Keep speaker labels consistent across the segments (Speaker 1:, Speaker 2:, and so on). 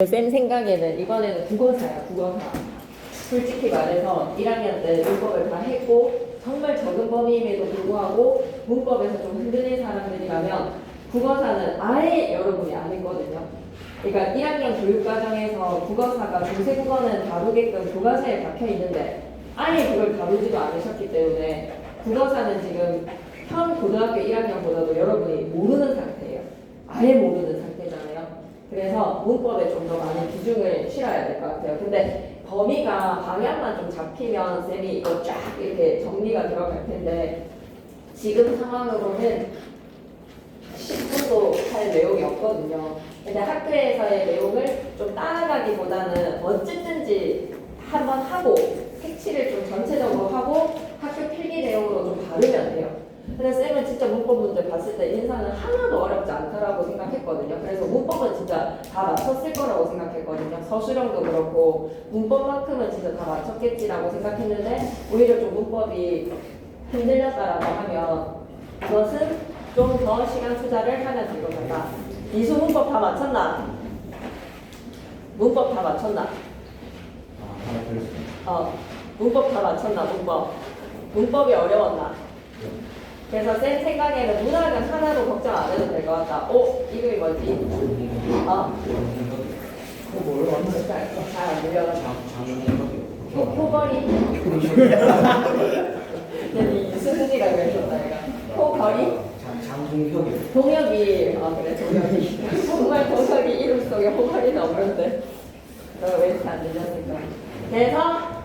Speaker 1: 쌤 생각에는 이번에는 국어사야, 국어사. 솔직히 말해서 1학년 때 문법을 다 했고 정말 적은 범위임에도 불구하고 문법에서 좀 흔들린 사람들이라면 국어사는 아예 여러분이 안 했거든요. 그러니까 1학년 교육과정에서 국어사가 중세국어는 다루게끔 교과서에 박혀 있는데 아예 그걸 다루지도 않으셨기 때문에 국어사는 지금 현 고등학교 1학년보다도 여러분이 모르는 상태예요. 아예 모르는 상태잖아요. 그래서 문법에 좀 더 많은 비중을 실어야 될 것 같아요. 근데 범위가 방향만 좀 잡히면 쌤이 이거 쫙 이렇게 정리가 들어갈 텐데 지금 상황으로는 10분도 할 내용이 없거든요. 근데 학교에서의 내용을 좀 따라가기보다는 어쨌든지 한번 하고 색칠을 좀 전체적으로 하고 학교 필기 내용으로 좀 다루면 돼요. 근데 쌤은 진짜 문법 문제 봤을 때 인사는 하나도 어렵지 않다라고 생각했거든요. 그래서 문법은 진짜 다 맞췄을 거라고 생각했거든요. 서술형도 그렇고 문법만큼은 진짜 다 맞췄겠지라고 생각했는데 오히려 좀 문법이 흔들렸다라고 하면 그것은 좀 더 시간 투자를 하면 될 것 같다. 이수 문법 다 맞췄나? 문법 다 맞췄나? 문법 다 맞췄나? 문법이 어려웠나? 그래서 쌤 생각에는 문학은 하나도 걱정 안 해도 될 것 같다. 이름이 뭐지? 잘안 들려가지고. 호거리? 이수근이라고 했었다, 얘가. 호거리?
Speaker 2: 장동혁이.
Speaker 1: 동혁이. 그래, 동혁이. 정말 동혁이 이름 속에 호거리는 없는데. 너가 왜 이렇게 안 들렸을까? 그래서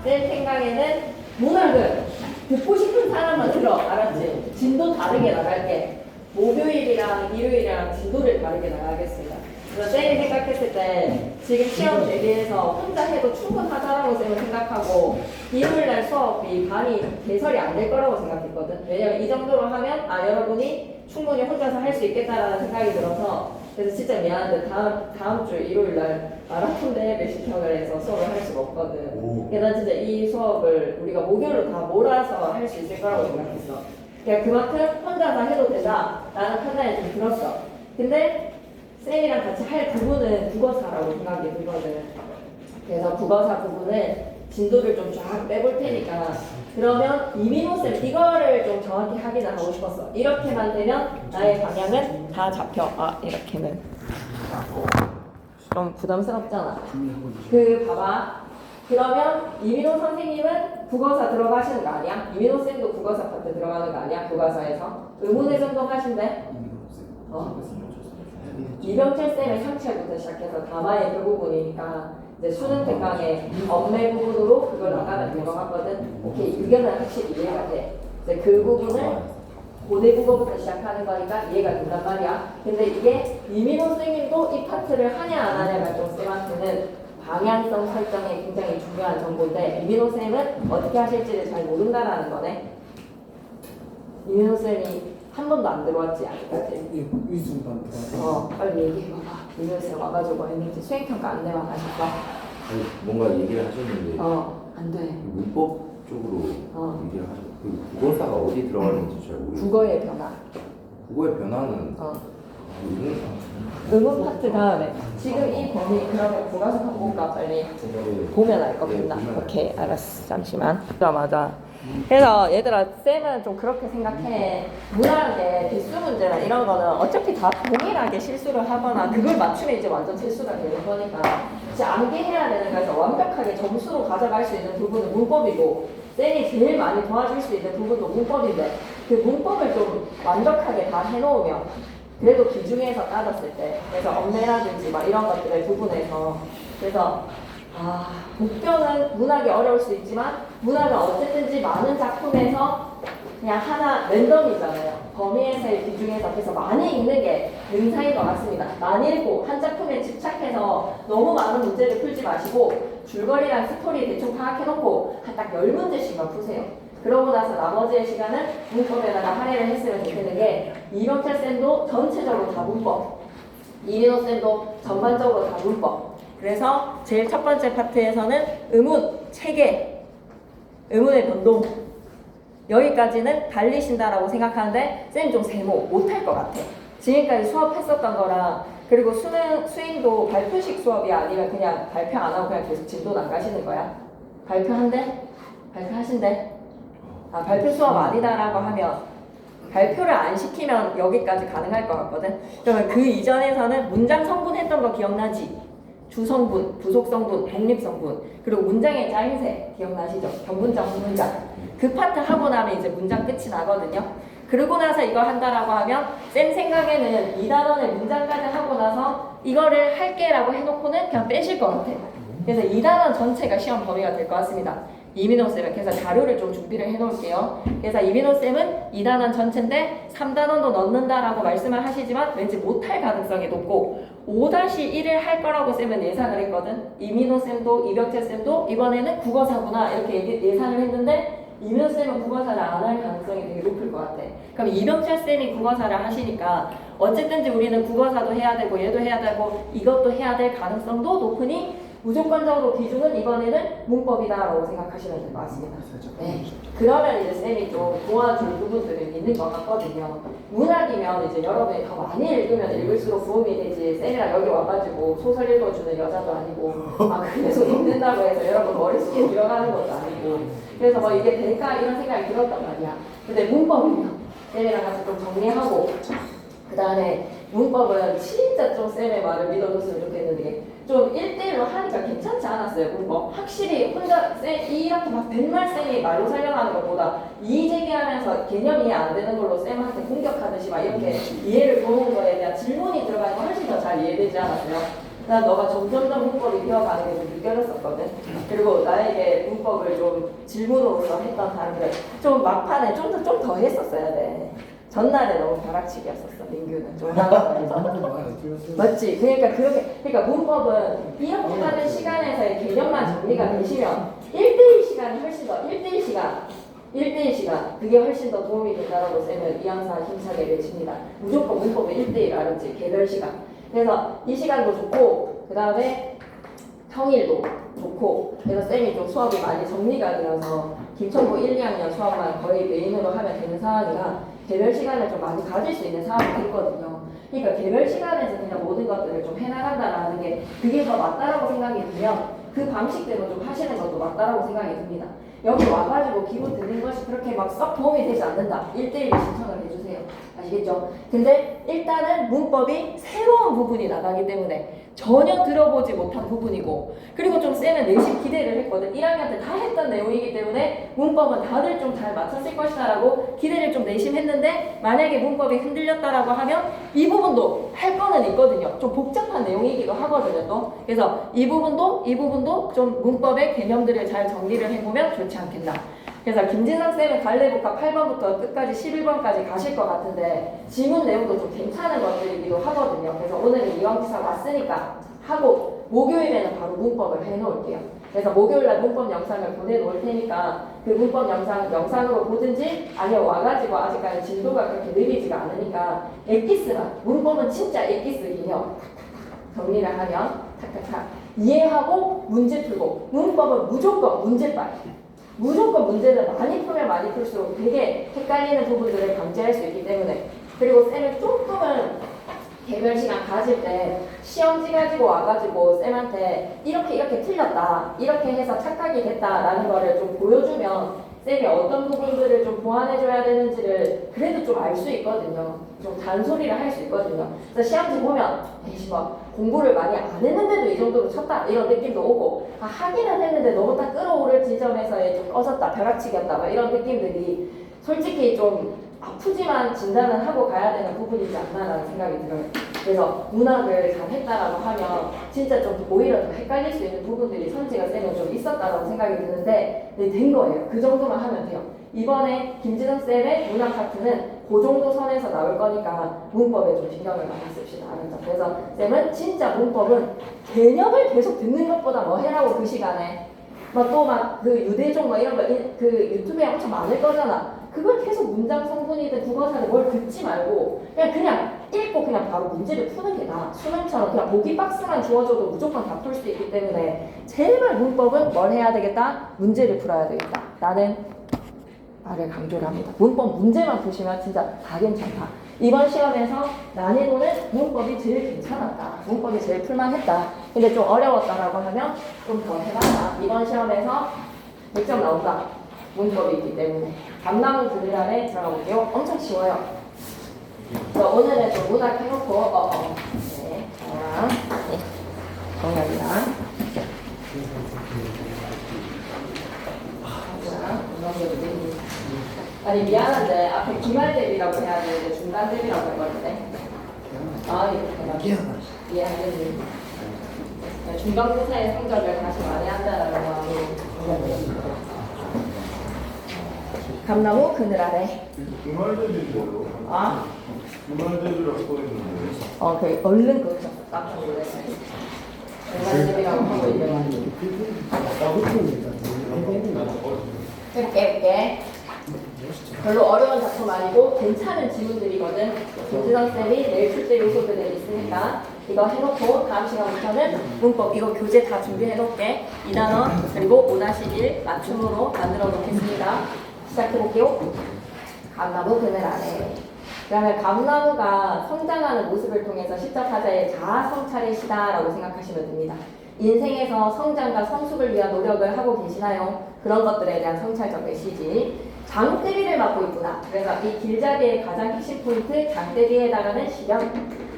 Speaker 1: 쌤 생각에는 문학은 듣고 싶은 사람만 들어. 알았지? 진도 다르게 나갈게. 목요일이랑 일요일이랑 진도를 다르게 나가겠습니다. 그래서 쌤이 생각했을 때 지금 시험 대비해서 혼자 해도 충분하다라고 쌤은 생각하고 일요일날 수업이 반이 개설이 안 될 거라고 생각했거든. 왜냐면 이 정도로 하면 여러분이 충분히 혼자서 할 수 있겠다라는 생각이 들어서 그래서 진짜 미안한데 다음 주 일요일날 마라톤 대회를 신청을 해서 수업을 할 수가 없거든. 그러니까 난 진짜 이 수업을 우리가 목요일로 다 몰아서 할 수 있을 거라고 생각했어. 그러니까 그만큼 혼자서 해도 된다라는 판단이 좀 들었어. 근데 쌤이랑 같이 할 부분은 국어사라고 생각이 들거든. 그래서 국어사 부분을 진도를 좀 쫙 빼볼 테니까 그러면 이민호 쌤 이거를 좀 정확히 확인을 하고 싶었어. 이렇게만 되면 나의 방향은 다 잡혀. 이렇게는 좀 부담스럽잖아. 봐봐. 그러면 이민호 선생님은 국어사 들어가시는 거 아니야? 이민호 쌤도 국어사 파트 들어가는 거 아니야? 교과서에서 의문의 전공하신대. 이병철 쌤의 상체부터 시작해서 담화의 그 부분이니까 이제 수능 특강의 엄매 부분으로 그걸 나가면 될 것 같거든. 오케이, 의견은 확실히 이해가 돼. 이제 그 부분을 고대 국어부터 시작하는 거니까 이해가 된단 말이야. 근데 이게 이민호 선생님도 이 파트를 하냐 안 하냐가 좀 쌤한테는 방향성 설정에 굉장히 중요한 정보인데 이민호 쌤은 어떻게 하실지를 잘 모른다라는 거네. 이민호 쌤이 한 번도 안 들어왔지 아직까지.
Speaker 2: 위중반.
Speaker 1: 빨리 얘기해봐봐. 이민호 쌤 와가지고 했는지 수행평가 안 내면 가실까?
Speaker 3: 뭔가 얘기를 하셨는데
Speaker 1: 안 돼.
Speaker 3: 문법 쪽으로 얘기를 하셨고 국어사가 어디 들어가는지 잘 모르겠어요.
Speaker 1: 국어의 변화.
Speaker 3: 국어의 변화는
Speaker 1: 의문 파트 다음에 지금 이 범위 그러면 국어사 한번 볼까 빨리 보면 알 겁니다. 오케이 알았어 잠시만. 맞아. 그래서 얘들아 쌤은 좀 그렇게 생각해. 문학의 비수 문제나 이런 거는 어차피 다 동일하게 실수를 하거나 그걸 맞추면 이제 완전 실수가 되는 거니까 이제 암기해야 되는 거에서 완벽하게 점수로 가져갈 수 있는 부분은 문법이고 쌤이 제일 많이 도와줄 수 있는 부분도 문법인데 그 문법을 좀 완벽하게 다 해놓으면 그래도 기중에서 따졌을 때 그래서 엄매라든지 막 이런 것들의 부분에서 그래서 목표는 문학이 어려울 수 있지만 문학은 어쨌든지 많은 작품에서 그냥 하나 랜덤이잖아요. 범위에서의 비중에서 그래서 많이 읽는 게 능사인 것 같습니다. 많이 읽고 한 작품에 집착해서 너무 많은 문제를 풀지 마시고 줄거리랑 스토리 대충 파악해놓고 한 딱 10문제씩만 푸세요. 그러고 나서 나머지의 시간은 문법에다가 할애를 했으면 좋겠는 게 이병철 쌤도 전체적으로 다 문법, 이민호 쌤도 전반적으로 다 문법. 그래서 제일 첫 번째 파트에서는 의문, 체계, 의문의 변동 여기까지는 달리신다라고 생각하는데 쌤 좀 세모 못할 것 같아. 지금까지 수업했었던 거랑 그리고 수행도 발표식 수업이 아니면 그냥 발표 안 하고 그냥 계속 진도 나가시는 거야? 발표한대? 발표하신대? 아, 발표 수업 아니다라고 하면 발표를 안 시키면 여기까지 가능할 것 같거든. 그러면 그 이전에서는 문장 성분 했던 거 기억나지? 주성분, 부속성분, 독립성분, 그리고 문장의 짜임새 기억나시죠? 견문장, 후문장. 그 파트 하고 나면 이제 문장 끝이 나거든요. 그러고 나서 이거 한다라고 하면 쌤 생각에는 이 단원의 문장까지 하고 나서 이거를 할게라고 해놓고는 그냥 빼실 것 같아. 그래서 이 단원 전체가 시험 범위가 될 것 같습니다. 이민호 쌤은 그래서 자료를 좀 준비를 해놓을게요. 그래서 이민호 쌤은 2단원 전체인데 3단원도 넣는다라고 말씀을 하시지만 왠지 못할 가능성이 높고 5-1을 할 거라고 쌤은 예상을 했거든. 이민호 쌤도 이벽재 쌤도 이번에는 국어사구나 이렇게 예상을 했는데 이민호 쌤은 국어사를 안 할 가능성이 되게 높을 것 같아. 그럼 이벽재 쌤이 국어사를 하시니까 어쨌든지 우리는 국어사도 해야 되고 얘도 해야 되고 이것도 해야 될 가능성도 높으니 무조건적으로 기준은 이번에는 문법이다라고 생각하시면 될 것 같습니다. 네. 그러면 이제 쌤이 좀 도와줄 부분들은 있는 것 같거든요. 문학이면 이제 여러분이 더 많이 읽으면 읽을수록 도움이 되지. 쌤이랑 여기 와가지고 소설 읽어주는 여자도 아니고 막 계속 읽는다고 해서 여러분 머릿속에 들어가는 것도 아니고 그래서 뭐 이게 될까 이런 생각이 들었단 말이야. 근데 문법이면 쌤이랑 같이 좀 정리하고 그 다음에 문법은 진짜 좀 쌤의 말을 믿어줬으면 좋겠는데 좀 1대1로 하니까 괜찮지 않았어요. 문법 확실히 혼자 쌤 이렇게 막 백말 쌤이 말로 설명하는 것보다 이의 제기하면서 개념이 이해 안 되는 걸로 쌤한테 공격하듯이 막 이렇게 이해를 보는 거에 대한 질문이 들어가는 거 훨씬 더 잘 이해되지 않았어요. 난 너가 점점점 문법이 되어가는 게 좀 느껴졌었거든. 그리고 나에게 문법을 좀 질문으로서 했던 사람들 좀 막판에 좀 더 했었어야 돼. 전날에 너무 벼락치기였었어. 민규는 좀 맞지? 그러니까 문법은 이렇게 하는 시간에서의 개념만 정리가 되시면 1대1 시간이 훨씬 더 1대1 시간 그게 훨씬 더 도움이 된다라고 쌤은 이항사 힘차게 외칩니다. 무조건 문법은 1대1 알았지? 개별 시간. 그래서 이 시간도 좋고 그 다음에 평일도 좋고 그래서 쌤이 좀 수업이 많이 정리가 되어서 김천고 1, 2학년 수업만 거의 메인으로 하면 되는 상황이라 개별 시간을 좀 많이 가질 수 있는 상황이 있거든요. 그러니까 개별 시간에서 그냥 모든 것들을 좀 해나간다라는 게 그게 더 맞다라고 생각이 들면 그 방식대로 좀 하시는 것도 맞다라고 생각이 듭니다. 여기 와가지고 기분 드는 것이 그렇게 막 썩 도움이 되지 않는다. 1대1 신청을 해주세요. 아시겠죠? 근데 일단은 문법이 새로운 부분이 나가기 때문에 전혀 들어보지 못한 부분이고 그리고 좀 쌤은 내심 기대를 했거든. 1학년 때 다 했던 내용이기 때문에 문법은 다들 좀 잘 맞췄을 것이다 라고 기대를 좀 내심 했는데 만약에 문법이 흔들렸다라고 하면 이 부분도 할 거는 있거든요. 좀 복잡한 내용이기도 하거든요 또. 그래서 이 부분도 좀 문법의 개념들을 잘 정리를 해보면 좋지 않겠나. 그래서 김진상 쌤은 갈래복합 8번부터 끝까지 11번까지 가실 것 같은데 지문 내용도 좀 괜찮은 것들이기도 하거든요. 그래서 오늘은 이왕기사 왔으니까 하고 목요일에는 바로 문법을 해놓을게요. 그래서 목요일날 문법 영상을 보내놓을 테니까 그 문법 영상으로 보든지 아니면 와가지고 아직까지 진도가 그렇게 느리지가 않으니까 엑기스만 문법은 진짜 엑기스 개념 정리를 하면 탁탁탁 이해하고 문제 풀고 문법은 무조건 문제빨 무조건 문제는 많이 풀면 많이 풀수록 되게 헷갈리는 부분들을 방지할 수 있기 때문에 그리고 쌤은 조금은 개별 시간 가질 때 시험지 가지고 와가지고 쌤한테 이렇게 틀렸다 이렇게 해서 착각이 됐다라는 거를 좀 보여주면 쌤이 어떤 부분들을 좀 보완해줘야 되는지를 그래도 좀 알 수 있거든요. 좀 잔소리를 할 수 있거든요. 그래서 시험지 보면 에이씨 뭐 공부를 많이 안 했는데도 이 정도로 쳤다 이런 느낌도 오고 하기는 했는데 너무 딱 끌어오를 지점에서의 좀 꺼졌다 벼락치기였다 막 이런 느낌들이 솔직히 좀 아프지만 진단을 하고 가야 되는 부분이지 않나라는 생각이 들어요. 그래서 문학을 잘 했다라고 하면 진짜 좀 오히려 더 헷갈릴 수 있는 부분들이 선지가 쌤은 좀 있었다라고 생각이 드는데 네, 된 거예요. 그 정도만 하면 돼요. 이번에 김진성 쌤의 문학 파트는 그 정도 선에서 나올 거니까 문법에 좀 신경을 많이 씁시다. 알았죠? 그래서 쌤은 진짜 문법은 개념을 계속 듣는 것보다 뭐 해라고 그 시간에 막 또 막 그 유대종 뭐 이런 거 그 유튜브에 엄청 많을 거잖아. 그걸 계속 문장 성분이든 국어사든 뭘 듣지 말고 그냥 읽고 그냥 바로 문제를 푸는 게 나아. 수능처럼 그냥 보기 박스만 주어줘도 무조건 다 풀 수 있기 때문에 제발 문법은 뭘 해야 되겠다? 문제를 풀어야 되겠다. 라는 말을 강조를 합니다. 문법 문제만 푸시면 진짜 다 괜찮다. 이번 시험에서 난이도는 문법이 제일 괜찮았다. 문법이 제일 풀만했다. 근데 좀 어려웠다라고 하면 좀 더 해봤다. 이번 시험에서 100점 나온다. 문법이 있기 때문에. 감나무 그늘 아래 들어가 볼게요. 엄청 쉬워요. 그래서 오늘은 좀 문학 해놓고 네. 자, 네. 정답이랑 아니 미안한데 앞에 기말 대비라고 해야 되는데 중간 대비라고 해버렸네. 아 이렇게 이해하겠니? 중간고사의 성적을 다시 많이 한다라는 마음이 감나무 그늘 아래.
Speaker 2: 주말 대비 뭐요?
Speaker 1: 아?
Speaker 2: 주말 대비라고 써있는데.
Speaker 1: 그 얼른 그거 깜짝 놀랐어요. 중간 대비라고 하고 있는 해볼게. 별로 어려운 작품 아니고 괜찮은 지문들이거든. 김진원 쌤이 내일 출제 요소들이 있으니까 이거 해놓고 다음 시간부터는 문법 이거 교재 다 준비해놓을게. 2단원 그리고 5-1 맞춤으로 만들어 놓겠습니다. 시작해볼게요. 감나무 그늘 아래. 그다음에 감나무가 성장하는 모습을 통해서 시적하자의 자아 성찰의 시다라고 생각하시면 됩니다. 인생에서 성장과 성숙을 위한 노력을 하고 계시나요? 그런 것들에 대한 성찰적 메시지. 장대비를 맡고 있구나. 그래서 이 길잡이의 가장 핵심 포인트 장대비에다가는 시련.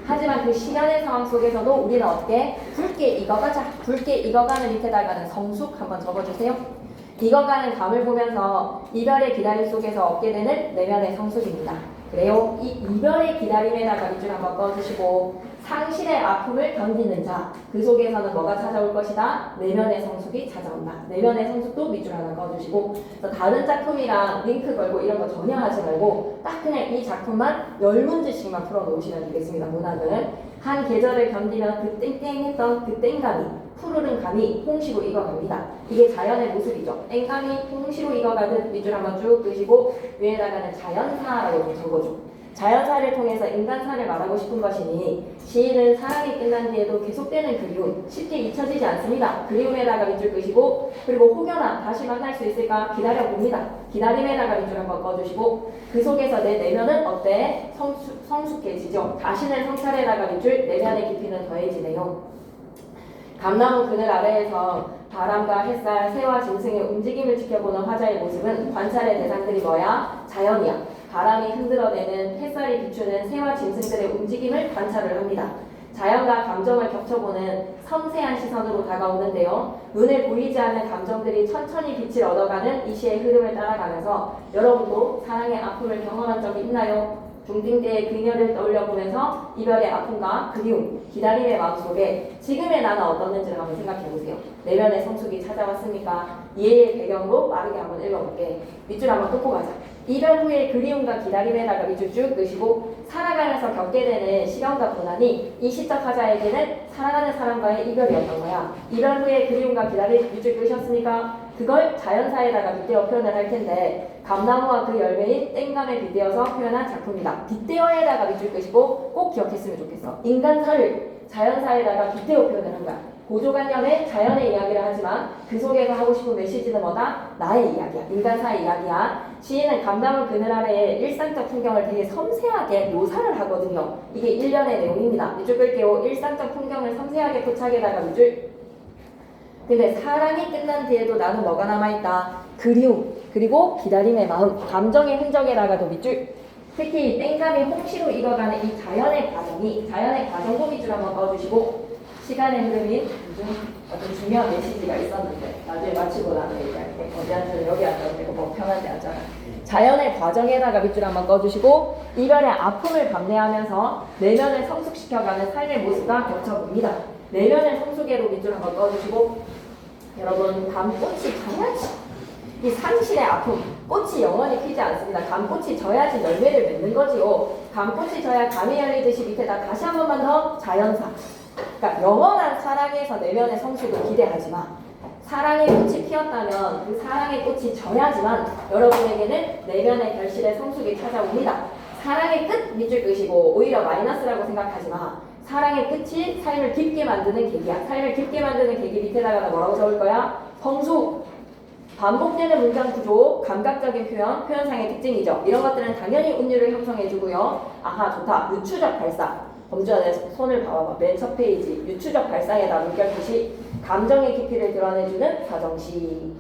Speaker 1: 하지만 그 시련의 상황 속에서도 우리는 어떻게 붉게 익어가자. 붉게 익어가는 밑에다가는 성숙 한번 적어주세요. 익어가는 감을 보면서 이별의 기다림 속에서 얻게 되는 내면의 성숙입니다. 그래요. 이 이별의 기다림에다가 밑줄 한번 꺼주시고 상실의 아픔을 견디는 자, 그 속에서는 뭐가 찾아올 것이다? 내면의 성숙이 찾아온다. 내면의 성숙도 밑줄 하나 꺼주시고 그래서 다른 작품이랑 링크 걸고 이런 거 전혀 하지 말고 딱 그냥 이 작품만 10문제씩만 풀어놓으시면 되겠습니다. 문학은 한 계절을 견디면 그 땡땡했던 그 땡감이 푸르른 감이 홍시로 익어갑니다. 이게 자연의 모습이죠. 땡감이 홍시로 익어가듯 밑줄 한번 쭉 끄시고 위에다가는 자연사라고 적어줘. 자연사를 통해서 인간사를 말하고 싶은 것이니 시인은 사랑이 끝난 뒤에도 계속되는 그리움 쉽게 잊혀지지 않습니다. 그리움에다가 밑줄 끄시고 그리고 혹여나 다시 만날 수 있을까 기다려봅니다. 기다림에다가 밑줄 한번 꺼주시고 그 속에서 내 내면은 어때? 성숙해지죠. 자신을 성찰에다가 밑줄 내면의 깊이는 더해지네요. 감나무 그늘 아래에서 바람과 햇살, 새와 짐승의 움직임을 지켜보는 화자의 모습은 관찰의 대상들이 뭐야? 자연이야. 바람이 흔들어내는 햇살이 비추는 새와 짐승들의 움직임을 관찰을 합니다. 자연과 감정을 겹쳐보는 섬세한 시선으로 다가오는데요. 눈에 보이지 않는 감정들이 천천히 빛을 얻어가는 이 시의 흐름을 따라가면서 여러분도 사랑의 아픔을 경험한 적이 있나요? 중딩 때의 그녀를 떠올려보면서 이별의 아픔과 그리움, 기다림의 마음속에 지금의 나는 어떻는지를 한번 생각해보세요. 내면의 성숙이 찾아왔습니까? 이해의 배경으로 빠르게 한번 읽어볼게. 밑줄 한번 끄고 가자. 이별 후의 그리움과 기다림에다가 밑줄 쭉 넣으시고 살아가면서 겪게 되는 시련과 고난이 이 시적 화자에게는 사랑하는 사람과의 이별이었던 거야. 이별 후의 그리움과 기다림 밑줄 끄셨습니까? 그걸 자연사에다가 빗대어 표현을 할 텐데 감나무와 그 열매인 땡감에 빗대어서 표현한 작품이다. 빗대어에다가 밑줄 끄시고 꼭 기억했으면 좋겠어. 인간사를 자연사에다가 빗대어 표현을 한 거야. 고조관념의 자연의 이야기를 하지만 그 속에서 하고 싶은 메시지는 뭐다? 나의 이야기야. 인간사의 이야기야. 시인은 감나무 그늘 아래의 일상적 풍경을 되게 섬세하게 묘사를 하거든요. 이게 일련의 내용입니다. 밑줄 끌게요. 일상적 풍경을 섬세하게 포착에다가 밑줄. 근데 사랑이 끝난 뒤에도 나는 뭐가 남아있다? 그리움, 그리고 기다림의 마음, 감정의 흔적에다가도 밑줄. 특히 땡감이 홍시로 익어가는 이 자연의 과정도 밑줄 한번 넣어주시고 시간의 흐름인 요즘 어떤 중요한 메시지가 있었는데 나중에 마치고 나서 얘기할게. 어디 앉아서 여기 앉아도 되고 뭐 편한데 앉아라. 자연의 과정에다가 밑줄 한번 꺼주시고 이별의 아픔을 감내하면서 내면을 성숙시켜가는 삶의 모습과 겹쳐봅니다. 내면의 성숙에도 밑줄 한번 꺼주시고 여러분 감꽃이 져야지. 이 상실의 아픔, 꽃이 영원히 피지 않습니다. 감꽃이 져야지 열매를 맺는 거지요. 감꽃이 져야 감이 열리듯이 밑에다 다시 한 번만 더 자연사. 그러니까 영원한 사랑에서 내면의 성숙을 기대하지 마. 사랑의 꽃이 피었다면 그 사랑의 꽃이 져야지만 여러분에게는 내면의 결실의 성숙이 찾아옵니다. 사랑의 끝 밑줄 끄시고 오히려 마이너스라고 생각하지 마. 사랑의 끝이 삶을 깊게 만드는 계기야. 삶을 깊게 만드는 계기 밑에다가 뭐라고 적을 거야? 성숙. 반복되는 문장 구조, 감각적인 표현, 표현상의 특징이죠. 이런 것들은 당연히 운율을 형성해주고요. 아하, 좋다. 유추적 발상. 범주안에 손을 봐봐. 맨 첫 페이지. 유추적 발상에다 물결 표시, 감정의 깊이를 드러내주는 사정시.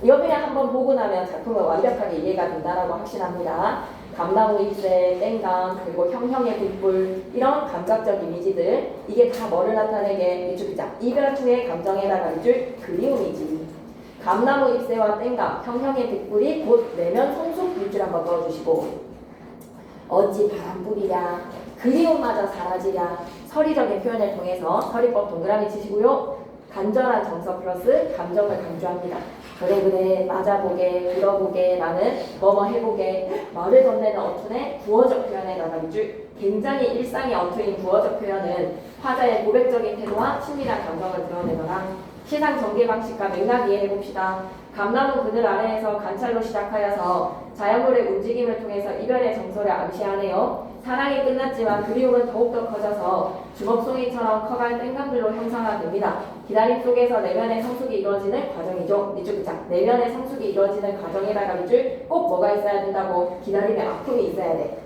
Speaker 1: 이거 그냥 한번 보고 나면 작품을 완벽하게 이해가 된다라고 확신합니다. 감나무 잎새, 땡감, 그리고 형형의 빗불, 이런 감각적 이미지들, 이게 다 뭐를 나타내게? 밑줄기자. 이별 후의 감정에다가 밑줄 그리움이지. 감나무 잎새와 땡감, 형형의 빗불이 곧 내면 성숙 밑줄 한번 넣어주시고, 어찌 바람불이랴, 그리움마저 사라지랴, 서리적인 표현을 통해서 서리법 동그라미 치시고요. 간절한 정서 플러스 감정을 강조합니다. 그래 그래 맞아보게 들어보게 나는 뭐뭐 해보게 말을 건네는 어투의 구어적 표현에 나가 밑줄. 굉장히 일상의 어투인 구어적 표현은 화자의 고백적인 태도와 친밀한 감정을 드러내거나 시상 전개 방식과 맥락 이해해봅시다. 감나무 그늘 아래에서 관찰로 시작하여서 자연물의 움직임을 통해서 이별의 정서를 암시하네요. 사랑이 끝났지만 그리움은 더욱더 커져서 주먹송이처럼 커갈 땡감들로 형상화됩니다. 기다림 속에서 내면의 성숙이 이루어지는 과정이죠. 밑줄 글자. 내면의 성숙이 이루어지는 과정에다가 밑줄 꼭 뭐가 있어야 된다고? 기다림의 아픔이 있어야 돼.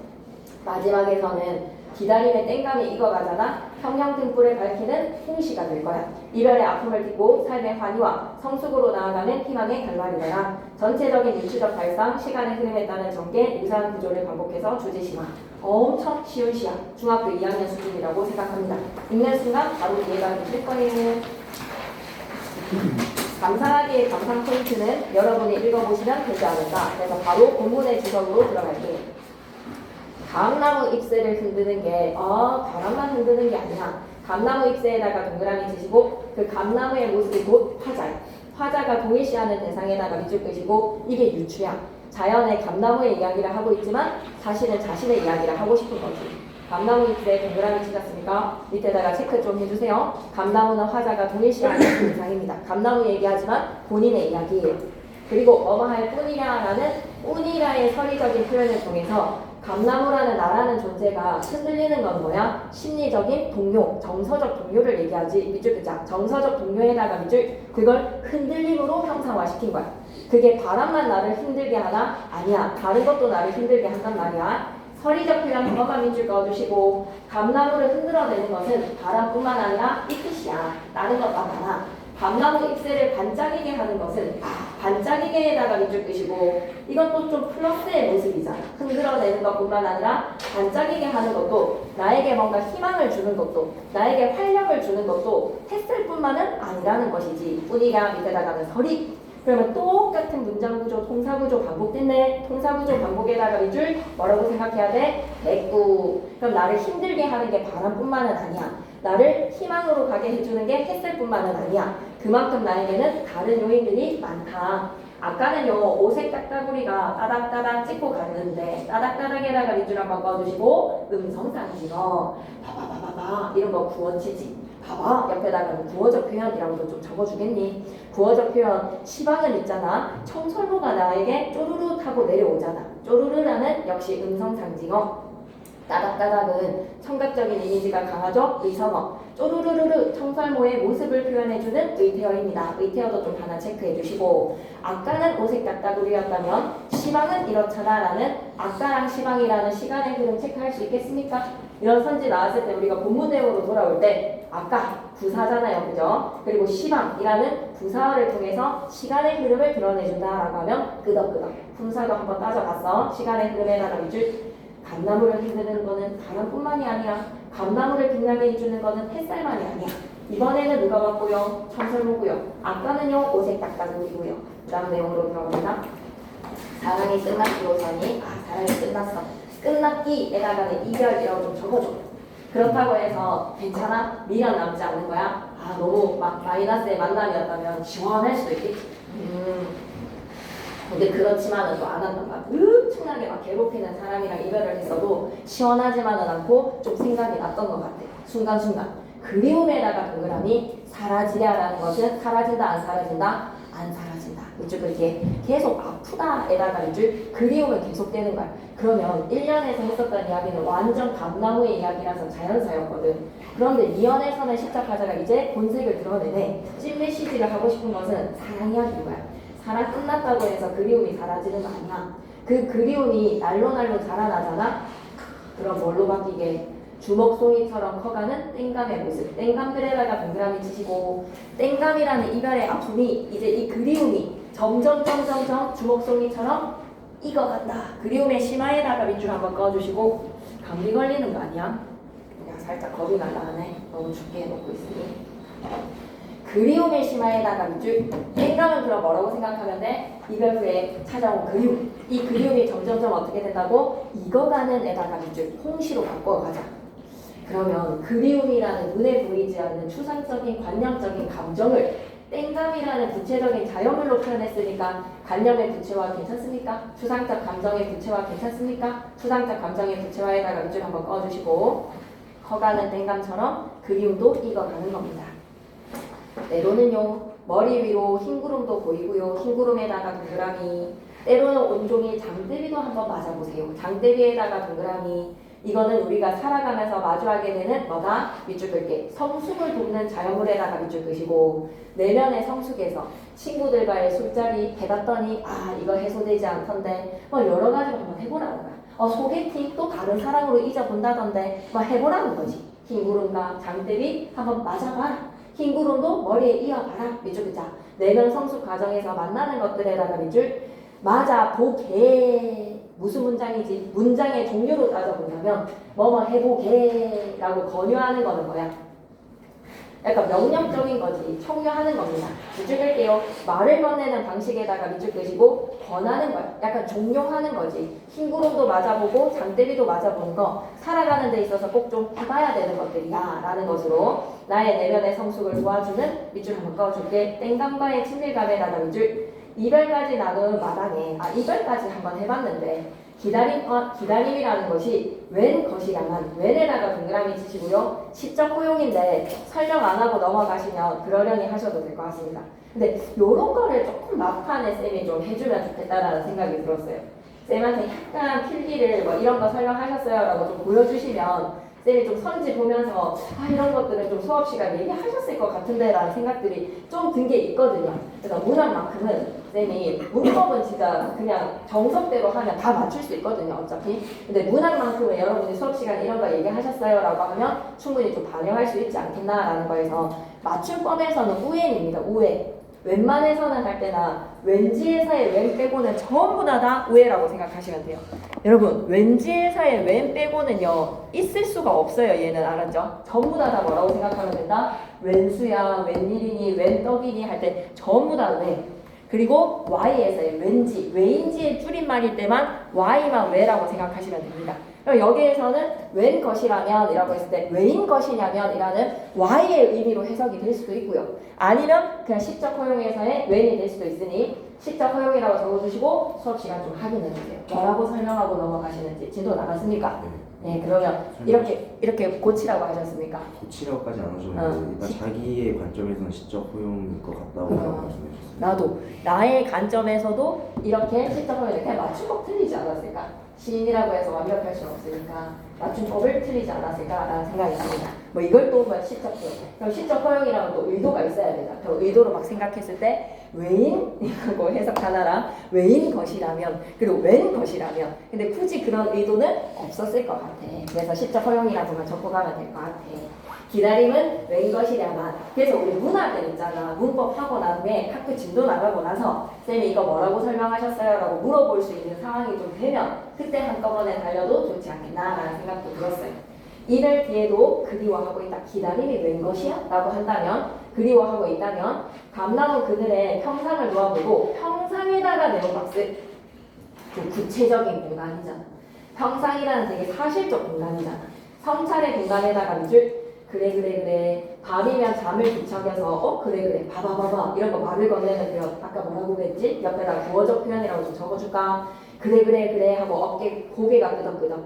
Speaker 1: 마지막에서는 기다림의 땡감이 익어가잖아. 형형 등불을 밝히는 홍시가 될 거야. 이별의 아픔을 딛고 삶의 환희와 성숙으로 나아가는 희망의 결말이더라. 전체적인 유추적 발상, 시간의 흐름에 따른 전개, 유사한 구조를 반복해서 주제심화. 엄청 쉬운 시야. 중학교 2학년 수준이라고 생각합니다. 읽는 순간 바로 이해가 되실 거예요. 감상하기의 감상 포인트는 여러분이 읽어보시면 되지 않을까. 그래서 바로 본문의 주석으로 들어갈게요. 감나무 잎새를 흔드는 게 바람만 흔드는 게 아니야. 감나무 잎새에다가 동그라미 치시고 그 감나무의 모습이 곧 화자야. 화자가 동일시하는 대상에다가 밑줄 끄시고 이게 유추야. 자연의 감나무의 이야기를 하고 있지만 사실은 자신의 이야기를 하고 싶은 거지. 감나무 잎새에 동그라미 치셨으니까 밑에다가 체크 좀 해주세요. 감나무는 화자가 동일시하는 대상입니다. 감나무 얘기하지만 본인의 이야기예요. 그리고 뭐뭐할 뿐이라라는 뿐이라의 서리적인 표현을 통해서 감나무라는 나라는 존재가 흔들리는 건 뭐야? 심리적인 동요, 정서적 동요를 얘기하지. 밑줄 글자. 정서적 동요에다가 밑줄, 그걸 흔들림으로 형상화시킨 거야. 그게 바람만 나를 힘들게 하나? 아니야. 다른 것도 나를 힘들게 한단 말이야. 서리적 표현 한 번만 밑줄 그어주시고, 감나무를 흔들어내는 것은 바람뿐만 아니라 이 뜻이야. 다른 것도 많아. 감나무 잎새를 반짝이게 하는 것은 반짝이게에다가 밑줄 끄시고, 이것도 좀 플러스의 모습이잖아. 흔들어내는 것뿐만 아니라 반짝이게 하는 것도, 나에게 뭔가 희망을 주는 것도, 나에게 활력을 주는 것도 햇살뿐만은 아니라는 것이지. 뿐이랑 밑에다가는 서리. 그러면 똑같은 문장구조, 통사구조 반복됐네. 통사구조 반복에다가 밑줄 뭐라고 생각해야 돼? 대꾸. 그럼 나를 힘들게 하는 게 바람뿐만은 아니야. 나를 희망으로 가게 해주는 게 햇살뿐만은 아니야. 그만큼 나에게는 다른 요인들이 많다. 아까는요, 오색 딱따구리가 따닥따닥 찍고 갔는데 따닥따닥에다가 밑줄 한번 꺼주시고 음성상징어 바바바바바 이런 거 구어치지. 봐봐, 옆에다가 구어적 표현이라고도 좀 적어주겠니? 구어적 표현, 시방은 있잖아. 청설모가 나에게 쪼르르 타고 내려오잖아. 쪼르르라는 역시 음성상징어. 따닥따닥은 청각적인 이미지가 강하죠? 의성어. 쪼르르르르 청설모의 모습을 표현해주는 의태어입니다. 의태어도 좀 하나 체크해주시고, 아까는 오색 딱따구리였다면 시방은 이렇잖아 라는 아까랑 시방이라는 시간의 흐름 체크할 수 있겠습니까? 이런 선지 나왔을 때 우리가 본문 내용으로 돌아올 때 아까 부사잖아요, 그죠? 그리고 시방이라는 부사어를 통해서 시간의 흐름을 드러내준다라고 하면 끄덕끄덕. 품사도 한번 따져봤어. 시간의 흐름에다가 밑줄. 감나무를 흔드는 거는 바람뿐만이 아니야. 감나무를 빛나게 해주는 거는 햇살만이 아니야. 이번에는 누가 왔고요? 청설모고요. 아까는요, 오색 딱따구리고요. 그 다음 내용으로 들어갑니다. 사랑이 끝났기로서니 사랑이 끝났어. 끝났기에다가는 이별이라고 좀 적어줘. 그렇다고 해서 괜찮아? 미련 남지 않는 거야? 너무 막 마이너스의 만남이었다면 시원할 수도 있겠지. 근데 그렇지만은 또 안 한단 말이야. 엄청나게 막 괴롭히는 사람이랑 이별을 했어도 시원하지만은 않고 좀 생각이 났던 것 같아. 순간순간. 그리움에다가 동그라미 사라지랴라는 것은 사라진다 안 사라진다? 안 사라진다. 이쪽 이렇게 계속 아프다에다가 밑줄 그리움은 계속되는 거야. 그러면 1년에서 했었던 이야기는 완전 감나무의 이야기라서 자연사였거든. 그런데 2년에서는 시작하자가 이제 본색을 드러내네. 찐 메시지를 하고 싶은 것은 사랑 이야기인 거야. 사랑 끝났다고 해서 그리움이 사라지는 거 아니야. 그 그리움이 날로 자라나잖아. 그럼 뭘로 바뀌게? 주먹송이처럼 커가는 땡감의 모습. 땡감들에다가 동그라미 치시고, 땡감이라는 이별의 아픔이 이제 이 그리움이 점점 주먹송이처럼 익어간다. 그리움의 심화에다가 밑줄 한번 그어주시고, 감기 걸리는 거 아니야? 그냥 살짝 겁이 날라가네. 너무 춥게 해놓고 있으니. 그리움의 심화에다가 밑줄. 땡감은 그럼 뭐라고 생각하면 돼? 이별 후에 찾아온 그리움. 이 그리움이 점점 어떻게 된다고? 익어가는 에다가 밑줄. 홍시로 바꿔가자. 그러면 그리움이라는 눈에 보이지 않는 추상적인 관념적인 감정을 땡감이라는 구체적인 자연물로 표현했으니까 관념의 구체화 괜찮습니까? 추상적 감정의 구체화 괜찮습니까? 추상적 감정의 구체화에다가 밑줄 한번 꺼주시고, 커가는 땡감처럼 그리움도 익어가는 겁니다. 때로는요, 머리 위로 흰구름도 보이고요, 흰구름에다가 동그라미, 때로는 온종일 장대비도 한번 맞아보세요. 장대비에다가 동그라미. 이거는 우리가 살아가면서 마주하게 되는 뭐다? 밑줄 긋게. 성숙을 돕는 자연물에다가 밑줄 긋으시고, 내면의 성숙에서 친구들과의 술자리 해봤더니 아 이거 해소되지 않던데 뭐 여러 가지로 한번 해보라는 거야. 소개팅 또 다른 사랑으로 잊어본다던데 뭐 해보라는 거지. 흰구름과 장대비 한번 맞아봐라. 흰구름도 머리에 이어봐라. 밑줄 긋자. 내면 성숙 과정에서 만나는 것들에다가 밑줄 맞아보게. 무슨 문장이지? 문장의 종류로 따져본다면 뭐뭐 해보게 라고 권유하는 거는 뭐야? 약간 명령적인 거지. 청유하는 겁니다. 밑줄 긋게요. 말을 건네는 방식에다가 밑줄 긋으시고 권하는 거야. 약간 종용하는 거지. 흰구름도 맞아보고 장대비도 맞아보는 거 살아가는 데 있어서 꼭 좀 해봐야 되는 것들이야 라는 것으로 나의 내면의 성숙을 도와주는 밑줄 한번 꺼줄게. 땡감과의 친밀감에다가 밑줄. 이별까지 나눈 마당에 이별까지 한번 해봤는데 기다림이라는 것이 웬 것이라만 웬에다가 동그라미 치시고요. 시적 호용인데 설명 안 하고 넘어가시면 그러려니 하셔도 될 것 같습니다. 근데 요런 거를 조금 막판에 쌤이 좀 해주면 좋겠다라는 생각이 들었어요. 쌤한테 약간 필기를 뭐 이런 거 설명하셨어요 라고 좀 보여주시면 쌤이 좀 선지 보면서 이런 것들은 좀 수업 시간에 얘기하셨을 것 같은데 라는 생각들이 좀 든 게 있거든요. 그래서 문학만큼은 쌤이 문법은 진짜 그냥 정석대로 하면 다 맞출 수 있거든요 어차피. 근데 문학만큼은 여러분이 수업 시간에 이런 거 얘기하셨어요 라고 하면 충분히 좀 반영할 수 있지 않겠나 라는 거에서 맞춤법에서는 우엔입니다. 우엔. 웬만해서는 할 때나 왠지에서의 웬 빼고는 전부 다 우애라고 생각하시면 돼요. 여러분 왠지에서의 웬 빼고는요 있을 수가 없어요. 얘는 알았죠? 전부 다 뭐라고 생각하면 된다? 웬수야, 웬일이니, 웬떡이니 할 때 전부 다 왜. 그리고 Y에서의 왠지, 왜인지의 줄임말일 때만 Y만 왜라고 생각하시면 됩니다. 그럼 여기에서는 웬 것이라면 이라고 했을 때 왜인 것이냐면 이라는 Y의 의미로 해석이 될 수도 있고요. 아니면 그냥 시적 허용에서의 웬이 될 수도 있으니 시적 허용이라고 적어주시고 수업 시간 좀 확인해주세요. 뭐라고 설명하고 넘어가시는지. 진도 나갔습니까? 네, 그러면 이렇게 고치라고 하셨습니까?
Speaker 3: 고치라고까지 안 하셨는데 일단 자기의 관점에서는 시적 허용일 것 같다고 말씀해 주셨어요.
Speaker 1: 나도 나의 관점에서도 이렇게 시적 허용을 이렇게 맞춤법 틀리지 않았을까? 시인이라고 해서 완벽할 수는 없으니까 맞춤법을 틀리지 않았을까라는 생각이 듭니다. 뭐 이걸 또 시적 허용. 그럼 시적 허용이라면 또 의도가 있어야 되죠. 그럼 의도로 막 생각했을 때 왜인이라고 해석하나라 왜인 것이라면 그리고 웬 것이라면 근데 굳이 그런 의도는 없었을 것 같아. 그래서 시적 허용이라고만 적고 가면 될 것 같아. 기다림은 웬 것이냐만. 그래서 우리 문학은 있잖아. 문법 하고 난 후에 학교 진도 나가고 나서 쌤이 이거 뭐라고 설명하셨어요? 라고 물어볼 수 있는 상황이 좀 되면 그때 한꺼번에 달려도 좋지 않겠나라는 생각도 들었어요. 이별 뒤에도 그리워하고 있다. 기다림이 웬 것이야? 라고 한다면 그리워하고 있다면 감나무 그늘에 평상을 놓아보고 평상에다가 네모박스 그 구체적인 공간이잖아. 평상이라는 되게 사실적 공간이잖아. 성찰의 공간에다가 밑줄 그래 밤이면 잠을 뒤척여서 그래 봐봐 이런 거 말을 건네면 돼요. 아까 뭐라고 그랬지? 옆에다 구어적 표현이라고 좀 적어줄까? 그래 하고 어깨 고개가 끄덕끄덕.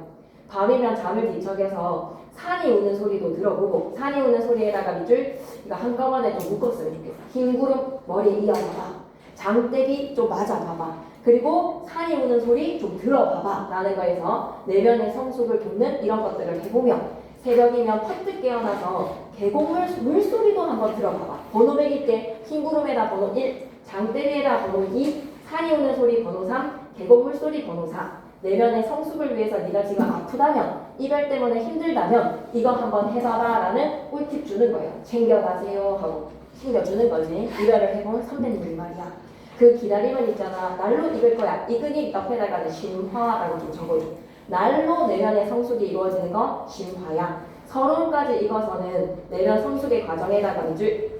Speaker 1: 밤이면 잠을 뒤척여서 산이 우는 소리도 들어보고 산이 우는 소리에다가 밑줄 이거 한꺼번에 좀 묶었으면 좋겠어. 흰구름 머리에 이어봐봐. 장대비 좀 맞아봐봐. 그리고 산이 우는 소리 좀 들어봐봐 라는 거에서 내면의 성숙을 돕는 이런 것들을 해보면 새벽이면 퍼뜩 깨어나서 계곡물 물소리도 한번 들어봐봐. 번호 매길 때 흰구름에다 번호 1, 장대리에다 번호 2, 산이 오는 소리 번호 3, 계곡물 소리 번호 4. 내면의 성숙을 위해서 네가 지금 아프다면, 이별 때문에 힘들다면 이거 한번 해봐라 라는 꿀팁 주는 거예요. 챙겨가세요 하고 챙겨주는 거지. 이별을 해본 선배님이 말이야. 그 기다림은 있잖아. 날로 익을 거야. 익으니 옆에다가는 심화라고 좀 적어줘. 날로 내면의 성숙이 이루어지는 거 심화야. 서론까지 익어서는 내면 성숙의 과정에다가 밑줄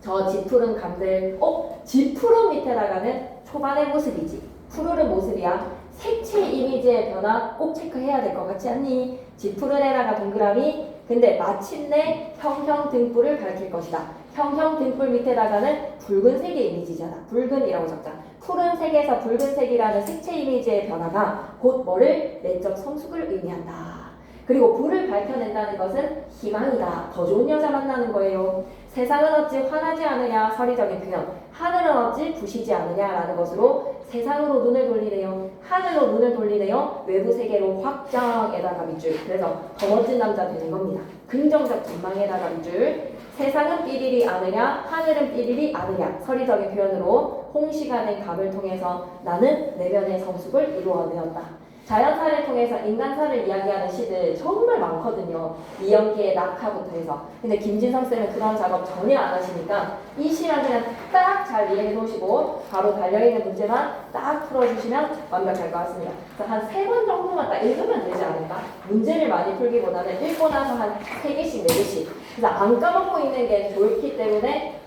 Speaker 1: 저 짙푸른 감들 짙푸른 밑에다가는 초반의 모습이지. 푸르른 모습이야. 색채 이미지의 변화 꼭 체크해야 될 것 같지 않니? 짙푸른에다가 동그라미. 근데 마침내 형형 등불을 밝힐 것이다. 형형 등불 밑에다가는 붉은색의 이미지잖아. 붉은이라고 적자. 푸른색에서 붉은색이라는 색채 이미지의 변화가 곧 뭐를? 내적 성숙을 의미한다. 그리고 불을 밝혀낸다는 것은 희망이다. 더 좋은 여자 만나는 거예요. 세상은 어찌 환하지 않으냐 서리적인 표현. 하늘은 어찌 부시지 않으냐라는 것으로 세상으로 눈을 돌리네요. 하늘로 눈을 돌리네요. 외부 세계로 확장에다가 밑줄. 그래서 더 멋진 남자 되는 겁니다. 긍정적 전망에다가 밑줄. 세상은 삐리리 않으냐, 하늘은 삐리리 않으냐. 서리적인 표현으로 홍시가 된 감을 통해서 나는 내면의 성숙을 이루어내었다. 자연사를 통해서 인간사를 이야기하는 시들 정말 많거든요. 이연기의 낙하부터 해서. 근데 김진성 쌤은 그런 작업 전혀 안 하시니까 이 시만 그냥 딱 잘 이해해 놓으시고 바로 달려있는 문제만 딱 풀어주시면 완벽할 것 같습니다. 그래서 한 3번 정도만 딱 읽으면 되지 않을까? 문제를 많이 풀기보다는 읽고 나서 한 3개씩, 4개씩. 그래서 안 까먹고 있는 게 좋기 때문에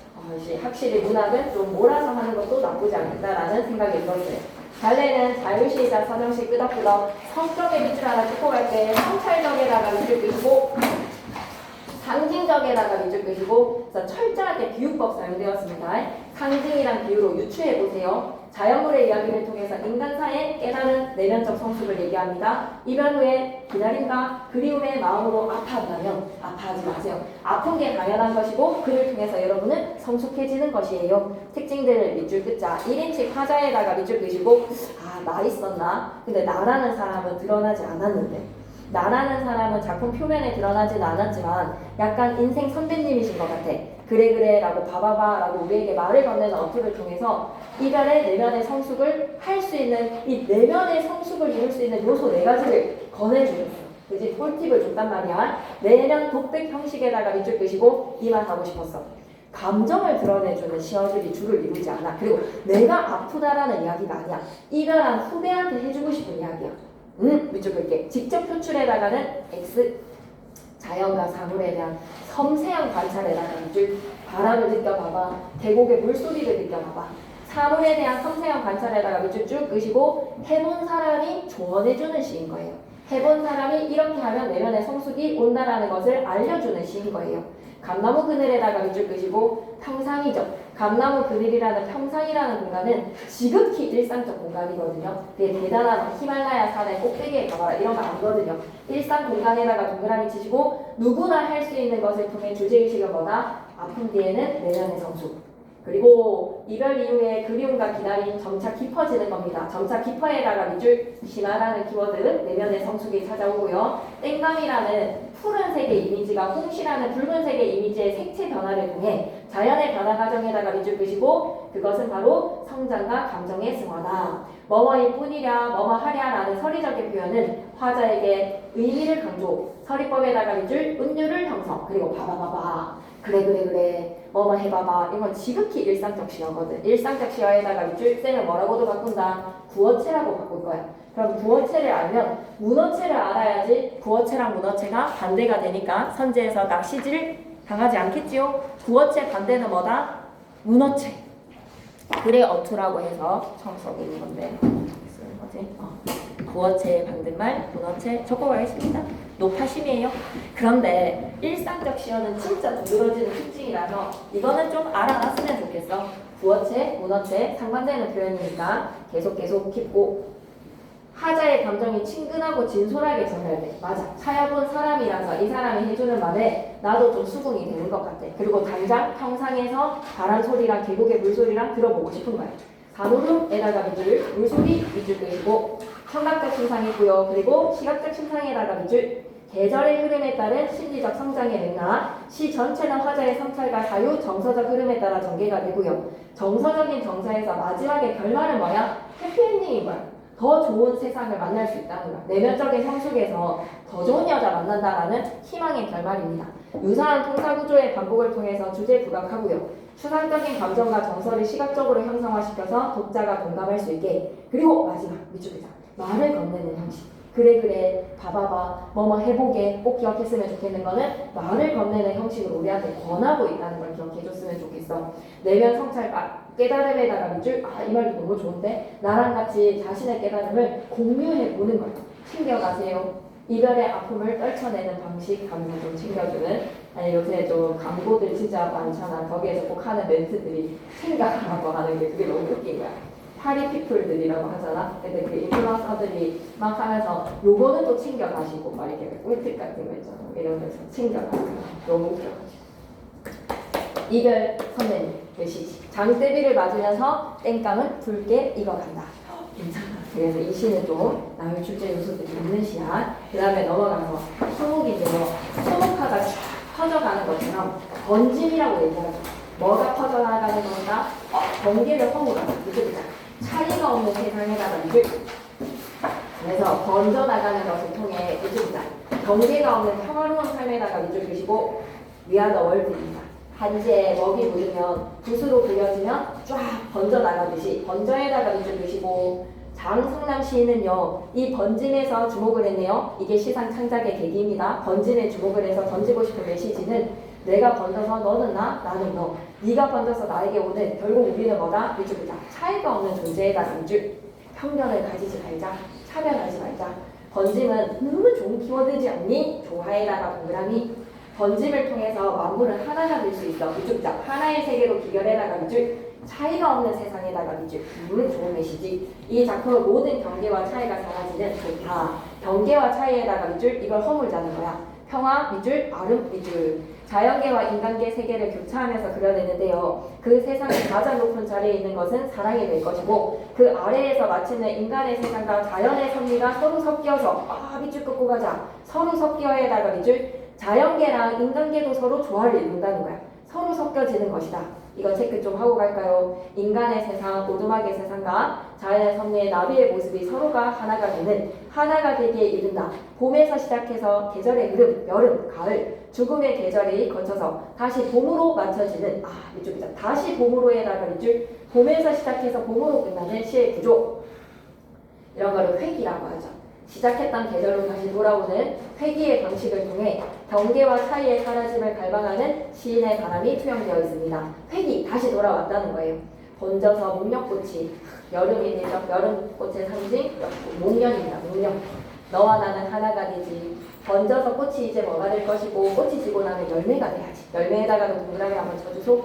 Speaker 1: 확실히 문학은 좀 몰아서 하는 것도 나쁘지 않겠다라는 생각이 들었어요. 달래는 자유시작 서정시 끄덕끄덕 성격의 밑줄 하나 찍고 갈게. 성찰적에다가 밑줄 끄시고 상징적에다가 밑줄 끄시고 철저하게 비유법 사용되었습니다. 상징이란 비유로 유추해보세요. 자연물의 이야기를 통해서 인간사의 깨달은 내면적 성숙을 얘기합니다. 이별 후에 기다림과 그리움의 마음으로 아파한다면 아파하지 마세요. 아픈 게 당연한 것이고 그를 통해서 여러분은 성숙해지는 것이에요. 특징들을 밑줄 끄자. 1인칭 화자에다가 밑줄 끄시고 나 있었나? 근데 나라는 사람은 드러나지 않았는데 나라는 사람은 작품 표면에 드러나진 않았지만 약간 인생 선배님이신 것 같아. 그래 라고 봐봐봐 라고 우리에게 말을 건네는 어투를 통해서 이별의 내면의 성숙을 할 수 있는 이 내면의 성숙을 이룰 수 있는 요소 4가지를 권해주셨어. 그지? 꿀팁을 줬단 말이야. 내면 독백 형식에다가 밑줄 끄시고 이 말 하고 싶었어. 감정을 드러내주는 시어줄이 줄을 이루지 않아. 그리고 내가 아프다라는 이야기가 아니야. 이별한 후배한테 해주고 싶은 이야기야. 밑줄 끌게. 직접 표출에다가는 X 자연과 사물에 대한 섬세한 관찰에다가 밑줄. 바람을 느껴봐봐. 계곡의 물소리를 느껴봐봐. 사물에 대한 섬세한 관찰에다가 밑줄 쭉 끄시고 해본 사람이 조언해주는 시인 거예요. 해본 사람이 이렇게 하면 내면의 성숙이 온다라는 것을 알려주는 시인 거예요. 감나무 그늘에다가 밑줄 끄시고 평상이죠. 감나무 그늘이라는 평상이라는 공간은 지극히 일상적 공간이거든요. 되게 대단한 히말라야 산의 꼭대기에 가봐라 이런 거 아니거든요. 일상 공간에다가 동그라미 치시고 누구나 할 수 있는 것을 통해 주제의식은 뭐다? 아픈 뒤에는 내면의 성숙. 그리고 이별 이후에 그리움과 기다림 점차 깊어지는 겁니다. 점차 깊어에다가 밑줄 심화라는 키워드 내면의 성숙이 찾아오고요. 땡감이라는 푸른색의 이미지가 홍시라는 붉은색의 이미지의 색채 변화를 통해 자연의 변화 과정에다가 밑줄 끄시고 그것은 바로 성장과 감정의 승화다. 뭐뭐일 뿐이랴 뭐뭐하랴 라는 서리적인 표현은 화자에게 의미를 강조 서리법에다가 밑줄 은유를 형성 그리고 봐봐봐봐 그래 뭐뭐 해봐봐 이건 지극히 일상적 시어거든. 일상적 시어에다가 밑줄 쌤을 뭐라고도 바꾼다. 구어체라고 바꿀 거야. 그럼 구어체를 알면 문어체를 알아야지 구어체랑 문어체가 반대가 되니까 선제에서 낚시질 당하지 않겠지요. 구어체 반대는 뭐다? 문어체. 그래 어투라고 해서 처음 써보는 건데 쓰는 거지. 구어체의 반대말 문어체 적어가겠습니다. 노파심이에요. 그런데 일상적 시어는 진짜 두드러지는 특징이라서 이거는 좀 알아놨으면 좋겠어. 구어체, 문어체 상반되는 표현이니까 계속 깊고 하자의 감정이 친근하고 진솔하게 전달돼. 맞아. 차여본 사람이라서 이 사람이 해주는 말에 나도 좀 수긍이 되는 것 같아. 그리고 당장 평상에서 바람 소리랑 계곡의 물소리랑 들어보고 싶은 거야. 산울음에다가 밑줄, 물소리 밑줄 끄시고 청각적 심상이고요. 그리고 시각적 심상에다가 밑줄, 계절의 흐름에 따른 심리적 성장의 맥락, 시 전체는 화자의 성찰과 사유, 정서적 흐름에 따라 전개가 되고요. 정서적인 정서에서 마지막에 결말은 뭐야? 해피엔딩인 거야. 더 좋은 세상을 만날 수 있다는 거야. 내면적인 성숙에서 더 좋은 여자 만난다라는 희망의 결말입니다. 유사한 통사구조의 반복을 통해서 주제 부각하고요. 추상적인 감정과 정서를 시각적으로 형성화시켜서 독자가 공감할 수 있게. 그리고 마지막 밑줄기자 말을 건네는 형식. 그래 봐봐봐 뭐뭐 해보게. 꼭 기억했으면 좋겠는 거는 말을 건네는 형식으로 우리한테 권하고 있다는 걸 기억해줬으면 좋겠어. 내면 성찰과 깨달음에다가 밑줄. 이 말도 너무 좋은데 나랑 같이 자신의 깨달음을 공유해보는 거예요. 챙겨가세요. 이별의 아픔을 떨쳐내는 방식 하면서 좀 챙겨주는. 아니 요새 좀 광고들 진짜 많잖아. 거기에서 꼭 하는 멘트들이 챙겨가라고 하는 게 그게 너무 웃긴 거야. 파리피플들이라고 하잖아. 근데 그 인플루언서들이 막 하면서 요거는 또 챙겨가시고 막 이렇게 꿀팁 같은 거 있잖아. 이러면서 챙겨가고 너무 웃겨가지고. 이별 선배님 메시지. 장대비를 맞으면서 땡감은 붉게 익어간다. 괜찮아. 그래서 이 시는 좀 나의 주제 요소들이 있는 시야. 그 다음에 넘어가서 소목인데요. 소목화가 쫙 퍼져가는 것처럼 번짐이라고 얘기하죠. 뭐가 퍼져나가는 건가? 번개를 허물하다. 이거죠. 차이가 없는 세상에다가 이걸 그래서 번져나가는 것을 통해 이쪽이다. 경계가 없는 평화로운 삶에다가 밑줄 그시고 위아더 월드입니다. 한지에 먹이 묻으면 붓으로 그려지면 쫙 번져나가듯이 번져에다가 밑줄 그시고 장성남 시인은요 이 번짐에서 주목을 했네요. 이게 시상 창작의 계기입니다. 번짐에 주목을 해서 던지고 싶은 메시지는 내가 번져서 너는 나, 나는 너. 네가 번져서 나에게 오는 결국 우리는 뭐다? 밑줄이다. 차이가 없는 존재에다가 밑줄. 편견을 가지지 말자. 차별하지 말자. 번짐은 너무 좋은 키워드지 않니? 조화에다가 동그라미. 번짐을 통해서 만물은 하나가 될 수 있어. 밑줄자. 하나의 세계로 기결해다가 밑줄. 차이가 없는 세상에다가 밑줄. 물론 좋은 메시지. 이 작품은 모든 경계와 차이가 사라지는 좋다. 경계와 차이에다가 밑줄. 이걸 허물자는 거야. 평화 밑줄, 아름 밑줄. 자연계와 인간계 세계를 교차하면서 그려내는데요. 그 세상의 가장 높은 자리에 있는 것은 사랑이 될 것이고 그 아래에서 마치는 인간의 세상과 자연의 섭리가 서로 섞여서 밑줄 긋고 가자. 서로 섞여에다가 밑줄. 자연계랑 인간계도 서로 조화를 이룬다는 거야. 서로 섞여지는 것이다. 이거 체크 좀 하고 갈까요? 인간의 세상, 오두막의 세상과 자연의 섭리의 나비의 모습이 서로가 하나가 되는 하나가 되기에 이른다. 봄에서 시작해서 계절의 흐름, 여름, 가을, 죽음의 계절이 거쳐서 다시 봄으로 맞춰지는 이쪽이다. 다시 봄으로에다가 밑줄. 봄에서 시작해서 봄으로 끝나는 시의 구조. 이런 거를 회기라고 하죠. 시작했던 계절로 다시 돌아오는 회기의 방식을 통해 경계와 차이의 사라짐을 갈망하는 시인의 바람이 투영되어 있습니다. 회기, 다시 돌아왔다는 거예요. 번져서 목련꽃이 여름이죠. 여름꽃의 상징, 목련입니다. 목련. 너와 나는 하나가 되지. 번져서 꽃이 이제 뭐가 될 것이고 꽃이 지고 나면 열매가 돼야지. 열매에다가도 동그라미 한번 쳐주소.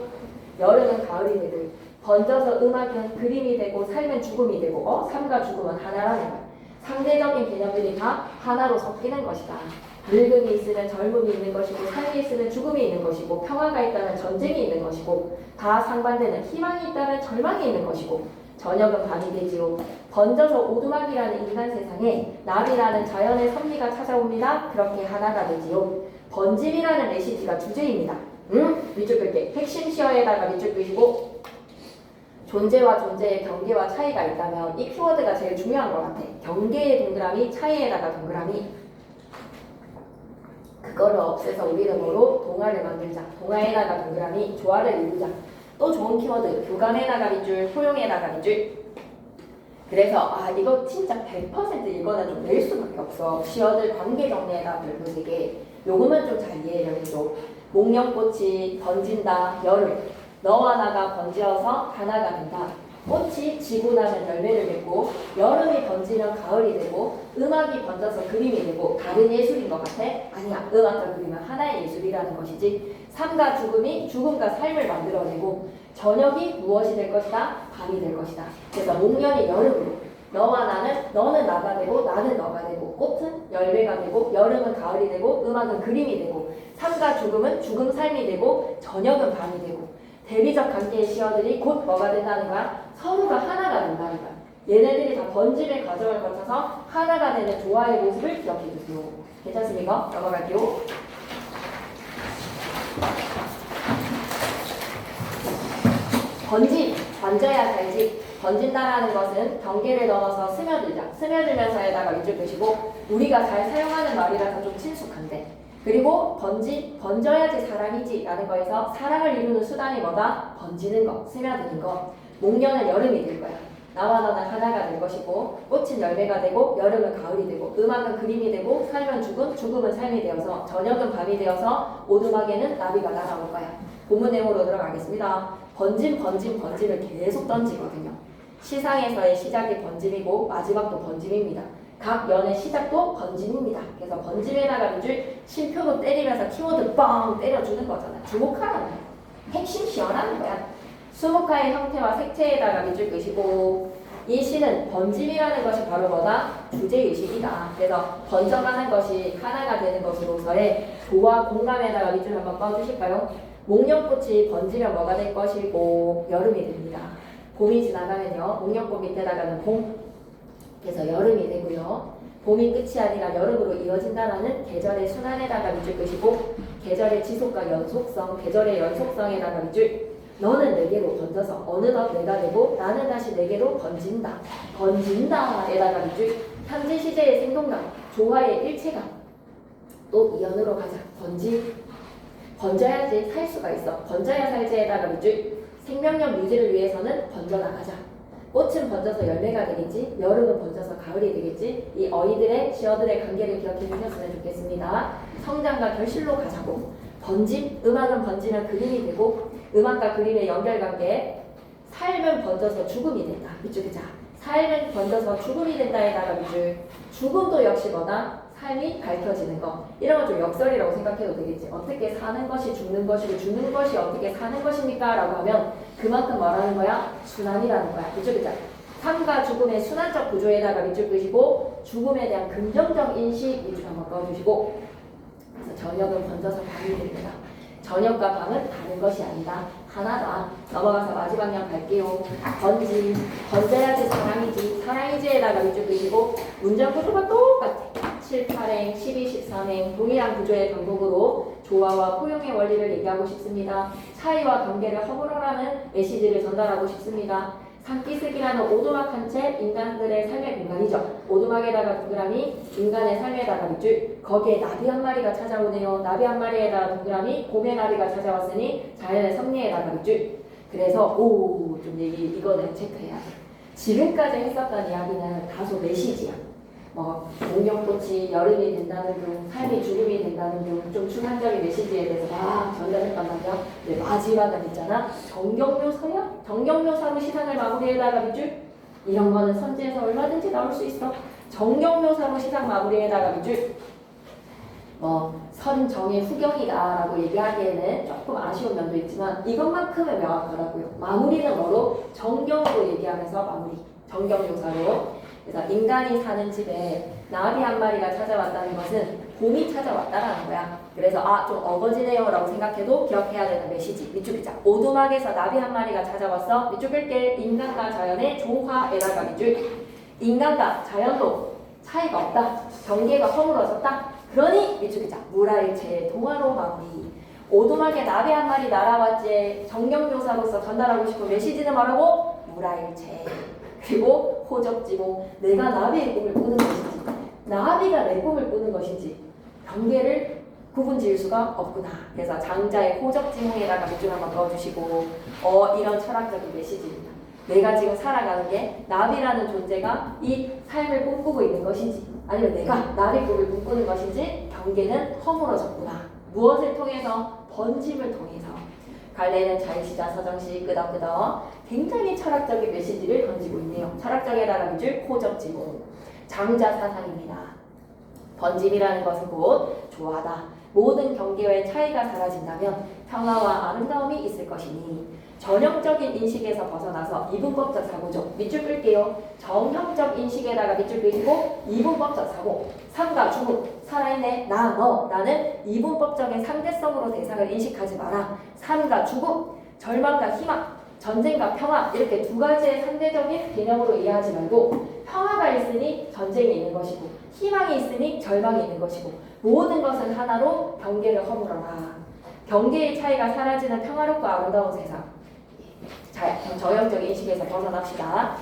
Speaker 1: 여름은 가을이 되고 번져서 음악은 그림이 되고 삶은 죽음이 되고 삶과 죽음은 하나라는 거예요. 상대적인 개념들이 다 하나로 섞이는 것이다. 늙음이 있으면 젊음이 있는 것이고 삶이 있으면 죽음이 있는 것이고 평화가 있다면 전쟁이 있는 것이고 다 상반되는 희망이 있다면 절망이 있는 것이고 저녁은 밤이 되지요. 번져서 오두막이라는 인간 세상에 나비라는 자연의 섭리가 찾아옵니다. 그렇게 하나가 되지요. 번짐이라는 메시지가 주제입니다. 밑줄 긋게. 핵심 시어에다가 밑줄 긋이고 존재와 존재의 경계와 차이가 있다면 이 키워드가 제일 중요한 것 같아. 경계의 동그라미, 차이에다가 동그라미. 그거를 없애서 우리 이름으로 동화를 만들자. 동화에다가 동그라미, 조화를 이루자. 또 좋은 키워드, 교감에다가 밑줄, 포용에다가 밑줄. 그래서 이거 진짜 100% 이거는 좀 낼 수밖에 없어. 시어들 관계 정리에다 별도 3개. 요거만 좀 잘 이해를 해줘. 목련꽃이 번진다, 여름. 너와 나가 번지어서 하나가 된다. 꽃이 지고 나면 열매를 맺고 여름이 번지면 가을이 되고 음악이 번져서 그림이 되고 다른 예술인 것 같아? 아니야. 음악과 그림은 하나의 예술이라는 것이지. 삶과 죽음이 죽음과 삶을 만들어내고 저녁이 무엇이 될 것이다? 밤이 될 것이다. 그래서 목련이 여름으로 너와 나는 너는 나가 되고 나는 너가 되고 꽃은 열매가 되고 여름은 가을이 되고 음악은 그림이 되고 삶과 죽음은 죽음 삶이 되고 저녁은 밤이 되고 대리적 관계의 시어들이 곧 뭐가 된다는 거야? 서로가 하나가 된다는 거야. 얘네들이 다 번짐의 과정을 거쳐서 하나가 되는 조화의 모습을 기억해 주세요. 괜찮습니까? 넘어갈게요. 번져야 살지. 번진다라는 것은 경계를 넘어서 스며들자. 스며들면서에다가 밑줄 그시고 우리가 잘 사용하는 말이라서 좀 친숙한데. 그리고 번져야지 사람이지 라는 거에서 사랑을 이루는 수단이 뭐다? 번지는 거, 스며드는 거. 목련은 여름이 될 거야. 나와 너는 하나가 될 것이고 꽃은 열매가 되고 여름은 가을이 되고 음악은 그림이 되고 삶은 죽음은 삶이 되어서 저녁은 밤이 되어서 오두막에는 나비가 날아올 거야. 본문 내용으로 들어가겠습니다. 번짐을 계속 던지거든요. 시상에서의 시작이 번짐이고 마지막도 번짐입니다. 각 연의 시작도 번짐입니다. 그래서 번짐에다가 밑줄 쉼표도 때리면서 키워드 빵 때려주는 거잖아. 주목하라는 거야. 핵심 시연하는 거야. 수목화의 형태와 색채에다가 밑줄 끄시고 이 시는 번짐이라는 것이 바로 뭐다? 주제의식이다. 그래서 번져가는 것이 하나가 되는 것으로서의 조와 공감에다가 밑줄 한번 꺼주실까요? 목련꽃이 번지면 뭐가 될 것이고 여름이 됩니다. 봄이 지나가면요. 목련꽃 밑에다가는 봄, 그래서 여름이 되고요. 봄이 끝이 아니라 여름으로 이어진다라는 계절의 순환에다가 밑줄 끄시고 계절의 지속과 연속성, 계절의 연속성에다가 밑줄 너는 내게로 번져서 어느덧 내가 되고 나는 다시 내게로 번진다에다가 밑줄 현재 시제의 생동감, 조화의 일체감 또 이연으로 가자. 번져야지 살 수가 있어. 번져야 살지에다가 밑줄 생명력 유지를 위해서는 번져나가자. 꽃은 번져서 열매가 되겠지. 여름은 번져서 가을이 되겠지. 이 어이들의 시어들의 관계를 기억해 주셨으면 좋겠습니다. 성장과 결실로 가자고. 번짐, 음악은 번지면 그림이 되고 음악과 그림의 연결관계 삶은 번져서 죽음이 된다. 밑줄이자. 삶은 번져서 죽음이 된다에다가 밑줄 죽음도 역시 뭐다? 삶이 밝혀지는 것. 이런 건 좀 역설이라고 생각해도 되겠지. 어떻게 사는 것이 죽는 것이고 죽는 것이 어떻게 사는 것입니까? 라고 하면 그만큼 말하는 거야? 순환이라는 거야. 밑줄이자. 삶과 죽음의 순환적 구조에다가 밑줄 끄시고 죽음에 대한 긍정적 인식 밑줄 한번 꺼주시고 그래서 저녁은 번져서 밤이 됩니다. 저녁과 밤은 다른 것이 아니다. 하나다. 넘어가서 마지막 양 갈게요. 번져야지 사랑이지에다가 밑줄 그리고 문장 구조가 똑같아. 7, 8행, 12, 13행 동일한 구조의 반복으로 조화와 포용의 원리를 얘기하고 싶습니다. 차이와 경계를 허물어라는 메시지를 전달하고 싶습니다. 산기슭이라는 오두막 한 채 인간들의 삶의 공간이죠. 오두막에다가 동그라미, 인간의 삶에다가 밑줄, 거기에 나비 한 마리가 찾아오네요. 나비 한 마리에다가 동그라미, 봄의 나비가 찾아왔으니 자연의 섭리에다가 밑줄. 그래서 좀 이거는 체크해야 돼. 지금까지 했었던 이야기는 다소 메시지야. 목련꽃이 여름이 된다는 둥, 삶이 죽음이 된다는 둥, 좀 추상적인 메시지에 대해서 막 전달했단 말이야. 근데 마지막은 있잖아. 정경묘사야? 정경묘사로 시상을 마무리에다가 밑줄? 이런 거는 선지에서 얼마든지 나올 수 있어. 정경묘사로 시상 마무리에다가 밑줄? 선정의 후경이다라고 얘기하기에는 조금 아쉬운 면도 있지만 이것만큼은 명확하다고요. 마무리는 뭐로? 정경으로 얘기하면서 마무리. 정경묘사로. 그래서 인간이 사는 집에 나비 한 마리가 찾아왔다는 것은 봄이 찾아왔다라는 거야. 그래서 좀 어거지네요 라고 생각해도 기억해야 되는 메시지. 밑줄 끄자. 오두막에서 나비 한 마리가 찾아왔어. 밑줄 끌게. 인간과 자연의 조화에다가 밑줄. 인간과 자연도 차이가 없다. 경계가 허물어졌다. 그러니 밑줄 끄자. 무라일체의 동화로 마무리. 오두막에 나비 한 마리 날아왔지. 정경묘사로서 전달하고 싶은 메시지는 뭐라고? 무라일체. 그리고 호적지고 내가 나비의 꿈을 꾸는 것인지 나비가 내 꿈을 꾸는 것인지 경계를 구분 지을 수가 없구나. 그래서 장자의 호적지몽에다가 밑줄 한번 넣어주시고 이런 철학적인 메시지입니다. 내가 지금 살아가는 게 나비라는 존재가 이 삶을 꿈꾸고 있는 것인지 아니면 내가 나비 꿈을 꿈꾸는 것인지 경계는 허물어졌구나. 무엇을 통해서? 번짐을 통해서. 갈래는 자유시자 서정시 끄덕끄덕 굉장히 철학적인 메시지를 던지고 있네요. 철학적에다가 밑줄 호적지몽 장자 사상입니다. 번짐이라는 것은 곧 조화다. 모든 경계의 차이가 사라진다면 평화와 아름다움이 있을 것이니 전형적인 인식에서 벗어나서 이분법적 사고죠. 밑줄 끌게요. 정형적 인식에다가 밑줄 끌고 이분법적 사고. 삶과 죽음, 살아있네, 나, 너, 라는 이분법적인 상대성으로 대상을 인식하지 마라. 삶과 죽음, 절망과 희망, 전쟁과 평화 이렇게 두 가지의 상대적인 개념으로 이해하지 말고 평화가 있으니 전쟁이 있는 것이고 희망이 있으니 절망이 있는 것이고 모든 것은 하나로 경계를 허물어라. 경계의 차이가 사라지는 평화롭고 아름다운 세상. 자, 저형적인 인식에서 벗어납시다.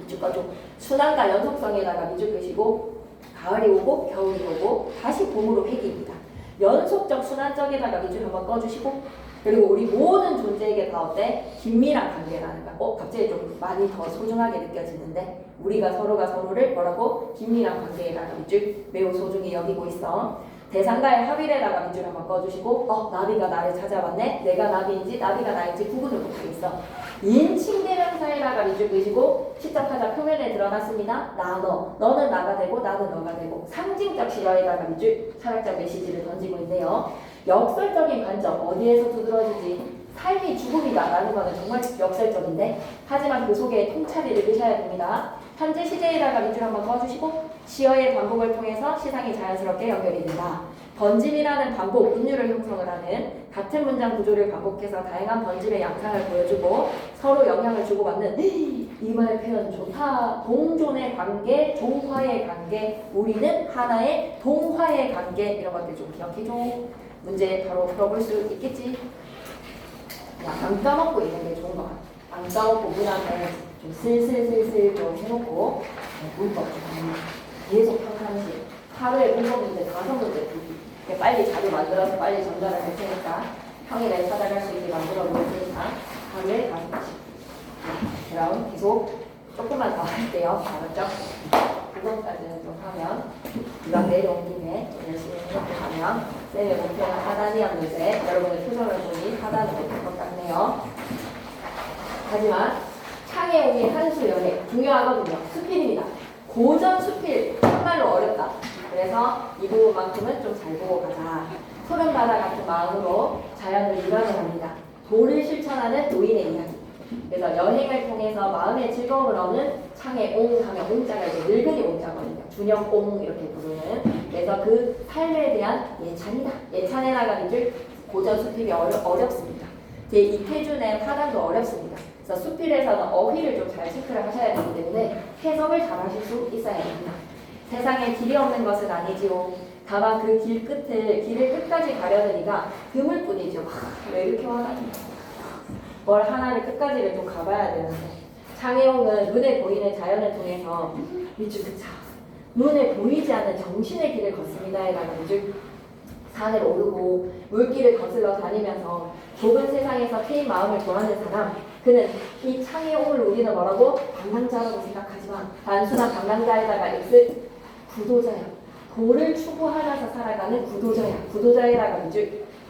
Speaker 1: 이쪽 거좀 순환과 연속성에다가 미줄 것이고 가을이 오고 겨울이 오고 다시 봄으로 회귀입니다. 연속적 순환적에다가 미줄 한번 꺼주시고 그리고 우리 모든 존재에게 다 어때? 긴밀한 관계라는 거. 갑자기 좀 많이 더 소중하게 느껴지는데 우리가 서로가 서로를 뭐라고? 긴밀한 관계에다가 밑줄 매우 소중히 여기고 있어. 대상과의 합일에다가 밑줄 한번 꺼주시고 나비가 나를 찾아왔네. 내가 나비인지 나비가 나인지 구분을 못하겠어. 인칭대명사에다가 밑줄 그시고 시적하자 표면에 드러났습니다. 나 너. 너는 나가 되고 나는 너가 되고 상징적 시어에다가 밑줄 철학적 메시지를 던지고 있네요. 역설적인 관점 어디에서 두드러지지? 삶이 죽음이다 라는 거는 정말 역설적인데 하지만 그 속에 통찰을 읽으셔야 됩니다. 현재 시제에다가 밑줄 한번 꺼주시고 시어의 반복을 통해서 시상이 자연스럽게 연결이 된다. 번짐이라는 반복, 은유를 형성을 하는 같은 문장 구조를 반복해서 다양한 번짐의 양상을 보여주고 서로 영향을 주고받는 이 말 표현 좋다. 동존의 관계, 종화의 관계, 우리는 하나의 동화의 관계 이런 것들 좀 기억해줘. 문제 바로 풀어볼 수 있겠지? 안 까먹고 있는 게 좋은 것 같아. 안 까먹고 문항을 좀 슬슬슬슬 좀 해놓고 문법 좀 계속 평상시 하루에 문법 문제 5문제 빨리 자료 만들어서 빨리 전달을 할 테니까 평일에 찾아갈 수 있게 만들어 놓을 테니까 하루에 5문제. 그럼 계속 조금만 더 할게요. 알았죠? 그것까지는 좀 하면 이왕 내려온 김에 좀 열심히 생각하면 쌤의 목표는 하단이었는데 여러분의 표정을 보니 하단은 못할 것 같네요. 하지만 창의용의 한수 연애 중요하거든요. 수필입니다. 고전 수필 정말로 어렵다. 그래서 이 부분만큼은 좀 잘 보고 가자. 푸른바다 같은 마음으로 자연을 유람을 합니다. 도를 실천하는 노인의 이야기. 그래서 여행을 통해서 마음의 즐거움을 얻는 창의옹 하면 옹자가 이제 늙은이 옹자거든요. 준영옹 이렇게 부르는. 그래서 그 삶에 대한 예찬이다. 예찬에 나가는 줄 고전 수필이 어렵습니다. 제 이태준의 하단도 어렵습니다. 그래서 수필에서는 어휘를 좀 잘 체크를 하셔야 되기 때문에 해석을 잘 하실 수 있어야 됩니다. 세상에 길이 없는 것은 아니지요. 다만 그 길을 끝까지 가려는 이가 드물뿐이죠. 왜 이렇게 화나니? 뭘 하나를 끝까지를 좀 가봐야 되는데 창의용은 눈에 보이는 자연을 통해서 눈에 보이지 않는 정신의 길을 걷습니다에다가 산을 오르고 물길을 거슬러 다니면서 좁은 세상에서 트인 마음을 구하는 사람 그는 이 창의용을 우리는 뭐라고? 방랑자라고 생각하지만 단순한 방랑자에다가 구도자야. 도를 추구하면서 살아가는 구도자에다가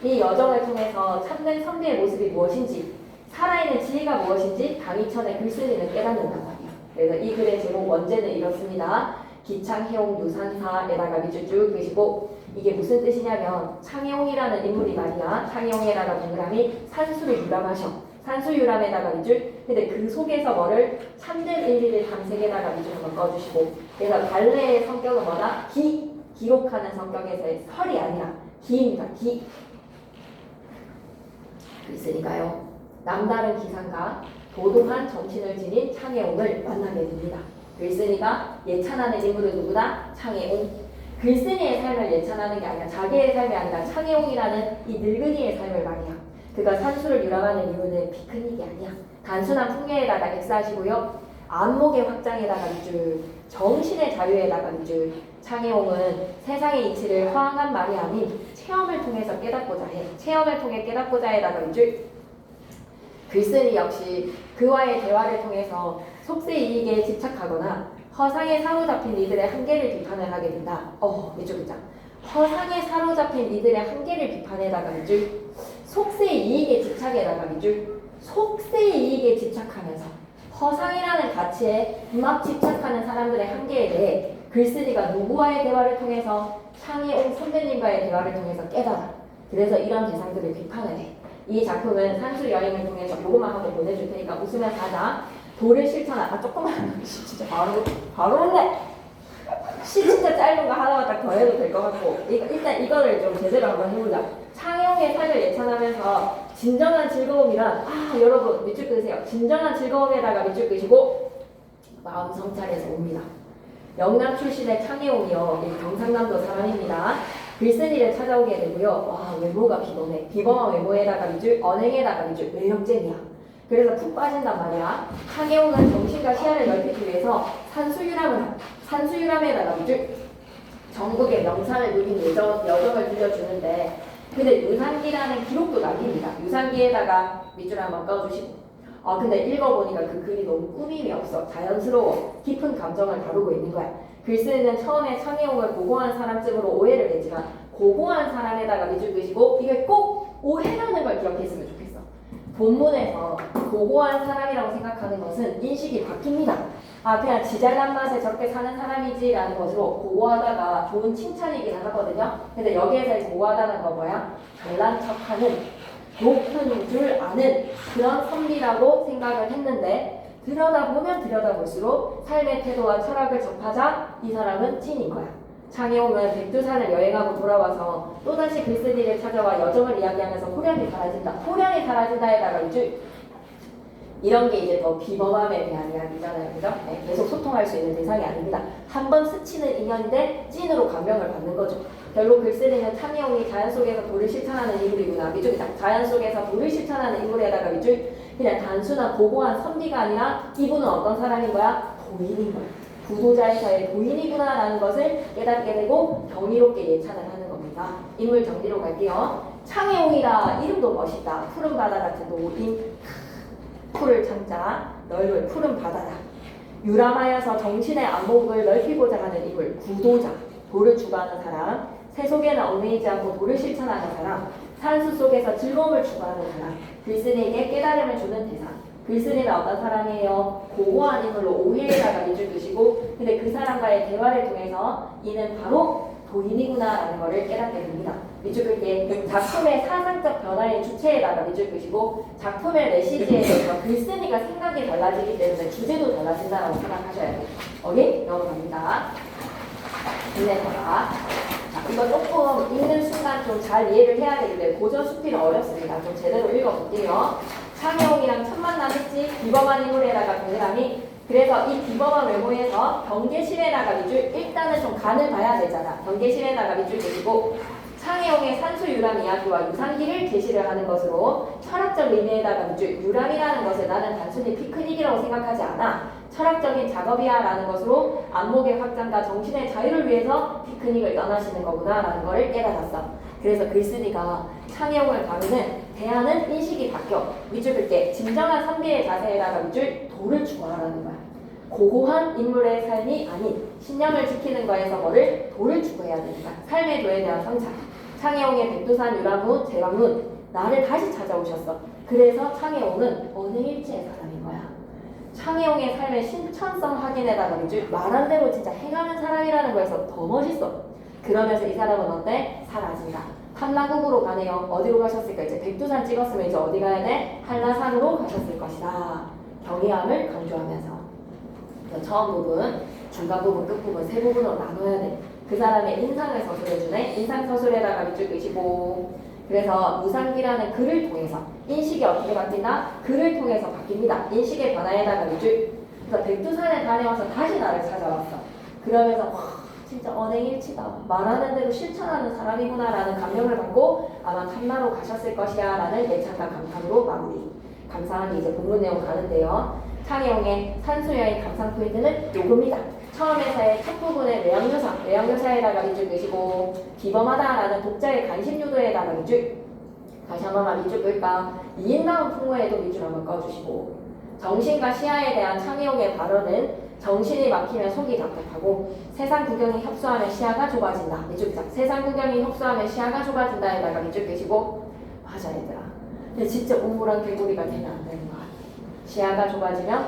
Speaker 1: 이 여정을 통해서 참된 선비의 모습이 무엇인지 살아있는 지혜가 무엇인지 강희천의 글쓰기는 깨닫는단 말이야. 그래서 이 글의 제목 원제는 이렇습니다. 기창해옹 유산사에다가 밑줄 쭉 그시고 이게 무슨 뜻이냐면 창해옹이라는 인물이 말이야. 창해옹에다가 동그라미 산수를 유람하셔. 산수 유람에다가 밑줄. 근데 그 속에서 뭐를 참된 일리를 탐색에다가 밑줄 한번 꺼주시고 그래서 갈래의 성격은 뭐다? 기록하는 성격에서의 설이 아니라 기입니다. 있으니까요. 남다른 기상과 도동한 정신을 지닌 창의옹을 만나게 됩니다. 글쓴이가 예찬하는 인물은 누구다? 창의옹. 글쓴이의 삶을 예찬하는 게 아니라 자기의 삶이 아니라 창의옹이라는 이 늙은이의 삶을 말이야. 그가 산수를 유람하는 이유는 피크닉이 아니야. 단순한 풍요에다가 X하시고요. 안목의 확장에다가 밑줄, 정신의 자유에다가 밑줄. 창의옹은 세상의 이치를 허황한 말이 아닌 체험을 통해서 깨닫고자 해. 체험을 통해 깨닫고자 해다가 밑줄. 글쓴이 역시 그와의 대화를 통해서 속세 이익에 집착하거나 허상에 사로잡힌 이들의 한계를 비판을 하게 된다. 이쪽 있자. 허상에 사로잡힌 이들의 한계를 비판에다가 밑줄. 속세 이익에 집착에다가 밑줄. 속세 이익에 집착하면서 허상이라는 가치에 막 집착하는 사람들의 한계에 대해 글쓴이가 누구와의 대화를 통해서 창의옹 선배님과의 대화를 통해서 깨달아. 그래서 이런 대상들을 비판을 해. 이 작품은 산수 여행을 통해서 요것만 하고 보내줄 테니까 웃으면서 하자. 도를 실천하다. 조금만 진짜 바로 했네. 시 진짜 짧은 거 하나만 딱 더 해도 될 것 같고 일단 이거를 좀 제대로 한번 해보자. 창의용의 삶을 예찬하면서 진정한 즐거움이란 여러분 밑줄 끄세요. 진정한 즐거움에다가 밑줄 끄시고 마음 성찰에서 옵니다. 영남 출신의 창의홍이요. 경상남도 사람입니다. 글쓴이를 찾아오게 되고요. 와 외모가 비범해. 비범한 외모에다가 밑줄, 언행에다가 밑줄, 매력쟁이야. 그래서 푹 빠진단 말이야. 창의홍은 정신과 시야를 넓히기 위해서 산수유람에다가 밑줄, 전국의 명산을 누린 여정을 들려주는데 근데 유산기라는 기록도 남깁니다. 유산기에다가 밑줄 한번 꺼주시고 근데 읽어보니까 그 글이 너무 꾸밈이 없어. 자연스러워. 깊은 감정을 다루고 있는 거야. 글쓰는 처음에 창의홍을 고고한 사람쯤으로 오해를 했지만 고고한 사람에다가 밑줄 끄시고 이게 꼭 오해라는 걸 기억했으면 좋겠어. 본문에서 고고한 사람이라고 생각하는 것은 인식이 바뀝니다. 그냥 지잘난 맛에 저렇게 사는 사람이지라는 것으로 고고하다가 좋은 칭찬이기는 하거든요. 근데 여기에서 고고하다는 건 뭐야? 잘난 척하는 높은 줄 아는 그런 선비라고 생각을 했는데 들여다볼수록 삶의 태도와 철학을 접하자 이 사람은 찐인 거야. 창의홍은 백두산을 여행하고 돌아와서 또다시 글쓴이를 찾아와 여정을 이야기하면서 호량이 사라진다. 호량이 사라진다에다가 이런 게 이제 더 비범함에 대한 이야기잖아요. 그죠? 네, 계속 소통할 수 있는 대상이 아닙니다. 한 번 스치는 인연인데 찐으로 감명을 받는 거죠. 결국 글쓰기는 창의홍이 자연 속에서 도를 실천하는 인물이구나. 밑줄이다. 자연 속에서 도를 실천하는 인물에다가 밑줄. 그냥 단순한 고고한 선비가 아니라 이분은 어떤 사람인 거야? 도인인 거야. 구도자에서의 도인이구나라는 것을 깨닫게 되고 경이롭게 예찬을 하는 겁니다. 인물 정리로 갈게요. 창의홍이라 이름도 멋있다. 푸른 바다 같은 노인. 푸를 창자, 넓은 푸른 바다다. 유람하여서 정신의 안목을 넓히고자 하는 인물, 구도자, 도를 추구하는 사람, 새 속에는 얽매이지 않고 도를 실천하는 사람, 산수 속에서 즐거움을 추구하는 사람, 글쓴이에게 깨달음을 주는 대상. 글쓴이는 어떤 사람이에요? 고고한 인물로 오해에다가 밑줄 끄시고 근데 그 사람과의 대화를 통해서 이는 바로 도인이구나라는 것을 깨닫게 됩니다. 밑줄 끌게 작품의 사상적 변화의 주체에다가 밑줄 끄시고 작품의 메시지에 대해서 글쓴이가 생각이 달라지기 때문에 주제도 달라진다고 생각하셔야 돼요. 오케이? 넘어갑니다. 인내서가 이거 조금 읽는 순간 좀 잘 이해를 해야 되는데 고전 수필은 어렵습니다. 좀 제대로 읽어볼게요. 창의홍이랑 첫 만남했지 비범한 인물에다가 동일함이 그래서 이 비범한 외모에서 경계심에다가 밑줄 일단은 좀 간을 봐야 되잖아. 경계심에다가 밑줄 그리고 창의홍의 산수 유람 이야기와 유산기를 제시를 하는 것으로 철학적 의미에다가 밑줄 유람이라는 것을 나는 단순히 피크닉이라고 생각하지 않아. 철학적인 작업이야 라는 것으로 안목의 확장과 정신의 자유를 위해서 피크닉을 떠나시는 거구나 라는 것을 깨달았어. 그래서 글쓴이가 창의홍을 다루는 대하는 인식이 바뀌어. 밑줄 긋게 진정한 선비의 자세에다가 밑줄 도를 추구하라는 거야. 고고한 인물의 삶이 아닌 신념을 지키는 거에서 뭐를? 도를 추구해야 되는 거야. 삶의 도에 대한 성찰. 창의홍의 백두산 유람 후 재방문 나를 다시 찾아오셨어. 그래서 창의홍은 언행일치의 사람인 거야. 창의홍의 삶의 신천성 확인에다가 밑줄 말한 대로 진짜 행하는 사람이라는 거에서 더 멋있어. 그러면서 이 사람은 어때? 사라진다. 한라국으로 가네요. 어디로 가셨을까? 이제 백두산 찍었으면 이제 어디 가야 돼? 한라산으로 가셨을 것이다. 경외함을 강조하면서 처음 부분, 중간 부분, 끝 부분 세 부분으로 나눠야 돼. 그 사람의 인상을 서술해주네. 인상 서술에다가 밑줄 끄시고 그래서 무상기라는 글을 통해서 인식이 어떻게 바뀌나? 글을 통해서 바뀝니다. 인식의 변화에다가 밑줄. 그래서 백두산에 다녀와서 다시 나를 찾아왔어. 그러면서 와 진짜 언행일치다. 말하는 대로 실천하는 사람이구나 라는 감명을 받고 아마 탐나로 가셨을 것이야 라는 예찬과 감탄으로 마무리. 감상하니 이제 본문 내용 가는데요. 창의홍의 산수여행 감상 포인트는 요겁니다. 처음에서의 첫 부분의 외양묘사에다가 밑줄 끄시고 비범하다라는 독자의 관심 유도에다가 밑줄 다시 한 번만 밑줄 끌까 이인다운 풍모에도 밑줄 한번 꺼주시고 정신과 시야에 대한 창의홍의 발언은 정신이 막히면 속이 답답하고 세상 구경이 협소하면 시야가 좁아진다. 밑줄 끄자. 세상 구경이 협소하면 시야가 좁아진다에다가 밑줄 끄시고 맞아 얘들아. 근데 진짜 우물한 개구리가 되면 안 되는 것 같아. 시야가 좁아지면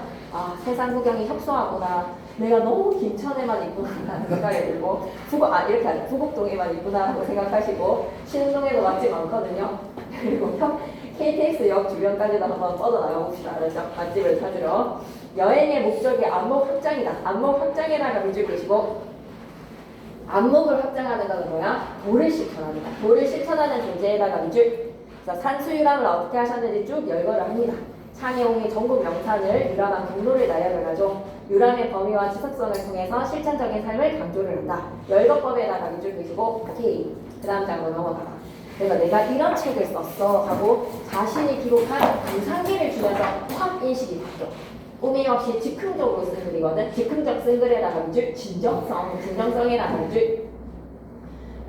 Speaker 1: 세상 구경이 협소하구나. 내가 너무 김천에만 있구나라는 생각이 들고 이렇게 하죠. 부곡동에만 있구나라고 생각하시고 신흥동에도 맛집 많거든요. 그리고 KTX역 주변까지도 한번 뻗어나가 봅시다. 알았죠? 맛집을 찾으러. 여행의 목적이 안목 확장이다. 안목 확장에다가 밑줄 끄시고 안목을 확장하는 것은 뭐야? 도를 실천하는 거야. 도를 실천하는 존재에다가 밑줄. 그래서 산수유람을 어떻게 하셨는지 쭉 열거를 합니다. 창의홍이 전국 명산을 유람한 경로를 나열을 하죠. 유람의 범위와 지속성을 통해서 실천적인 삶을 강조를 한다. 열거법에다가 위주를 두시고 오케이. 그 다음 장으로 넘어가봐. 그래서 내가 이런 책을 썼어 하고 자신이 기록한 유산기를 주면서 확 인식이 바뀌어. 꾸밈 없이 즉흥적으로 쓴 글이거든. 즉흥적 쓴 글에다가 위주, 진정성에다가 위주.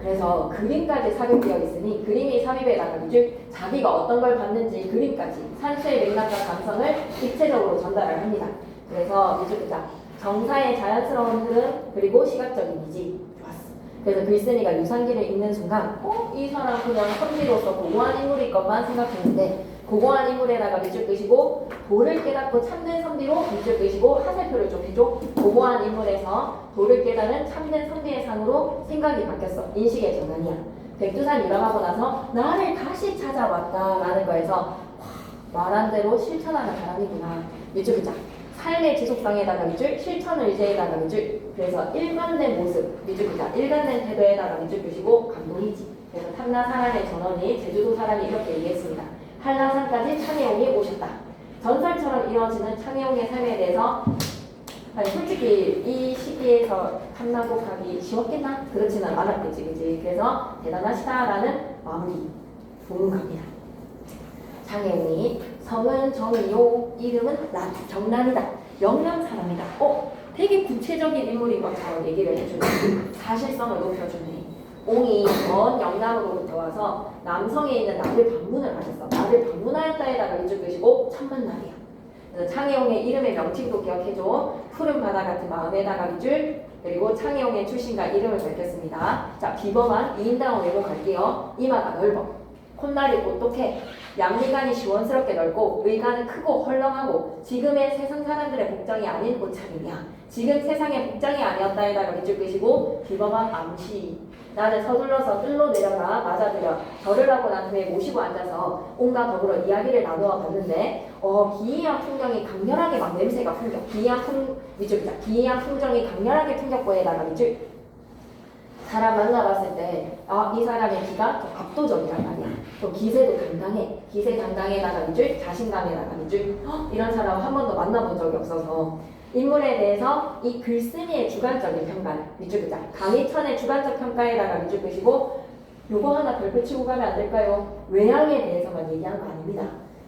Speaker 1: 그래서 그림까지 삽입되어 있으니 그림이 삽입에다가 위주, 자기가 어떤 걸 봤는지 그림까지 산수의 맥락과 감성을 입체적으로 전달을 합니다. 그래서 위주 보자. 정사의 자연스러운 흐름 그리고 시각적 이미지. 좋았어. 그래서 글쓴이가 유산기를 읽는 순간 이 사람 그냥 선비로서 고고한 인물일 것만 생각했는데 고고한 인물에다가 밑줄 끄시고 도를 깨닫고 참된 선비로 밑줄 끄시고 하살표를 좀 해줘. 고고한 인물에서 도를 깨닫는 참된 선비의 상으로 생각이 바뀌었어. 인식의 전환이야. 백두산 유람하고 나서 나를 다시 찾아왔다라는 거에서 말한 대로 실천하는 사람이구나. 밑줄 끄자. 삶의 지속성에다가 밑줄, 실천을 의지에다가 밑줄. 그래서 일관된 모습, 밑줄 끄자. 일관된 태도에다가 밑줄 끄시고 감동이지. 그래서 탐나 사람의 전원이 제주도 사람이 이렇게 얘기했습니다. 한라산까지 창의홍이 오셨다. 전설처럼 이루어지는 창의홍의 삶에 대해서 아니 솔직히 이 시기에서 탐나고 가기 쉬웠겠나? 그렇지는 않았겠지, 그지? 그래서 대단하시다라는 마무리 보는 겁니다. 창의홍이 성은 정이요, 이름은 정남이다. 영남 사람이다. 되게 구체적인 인물인 것처럼 얘기를 해주네. 사실성을 높여주네. 옹이 먼 영남으로부터 와서 남성에 있는 나를 방문을 하셨어. 나를 방문하였다에다가 밑줄 끄시고 천만날이야. 그래서 창의홍의 이름의 명칭도 기억해줘. 푸른 바다 같은 마음에다가 밑줄. 그리고 창의홍의 출신과 이름을 밝혔습니다. 자, 비범한 2인당 외모 갈게요. 이마가 넓어. 콧날이 오똑해. 양미간이 시원스럽게 넓고 의간은 크고 헐렁하고 지금의 세상 사람들의 복장이 아닌 옷차림이야. 지금 세상의 복장이 아니었다에다가 밑줄 끄시고 비범한 암시. 나는 서둘러서 뜰로 내려가 맞아들여 절을 하고 난 후에 모시고 앉아서 온갖 더불어 이야기를 나누어 봤는데 기이한 풍경이 강렬하게 막 냄새가 풍겨. 기이한 풍경이 강렬하게 풍겼고에다가 밑줄. 사람 만나봤을 때 이 사람의 기가 좀 압도적이란 말이야. 또 기세도 당당해. 기세 당당에다가 밑줄, 자신감에다가 밑줄. 이런 사람 한 번도 만나본 적이 없어서 인물에 대해서 이 글쓴이의 주관적인 평가 밑줄 끄자. 강희천의 주관적 평가에다가 밑줄 끄시고 요거 하나 별표 치고 가면 안 될까요? 외향에 대해서만 얘기한 거 아닙니다.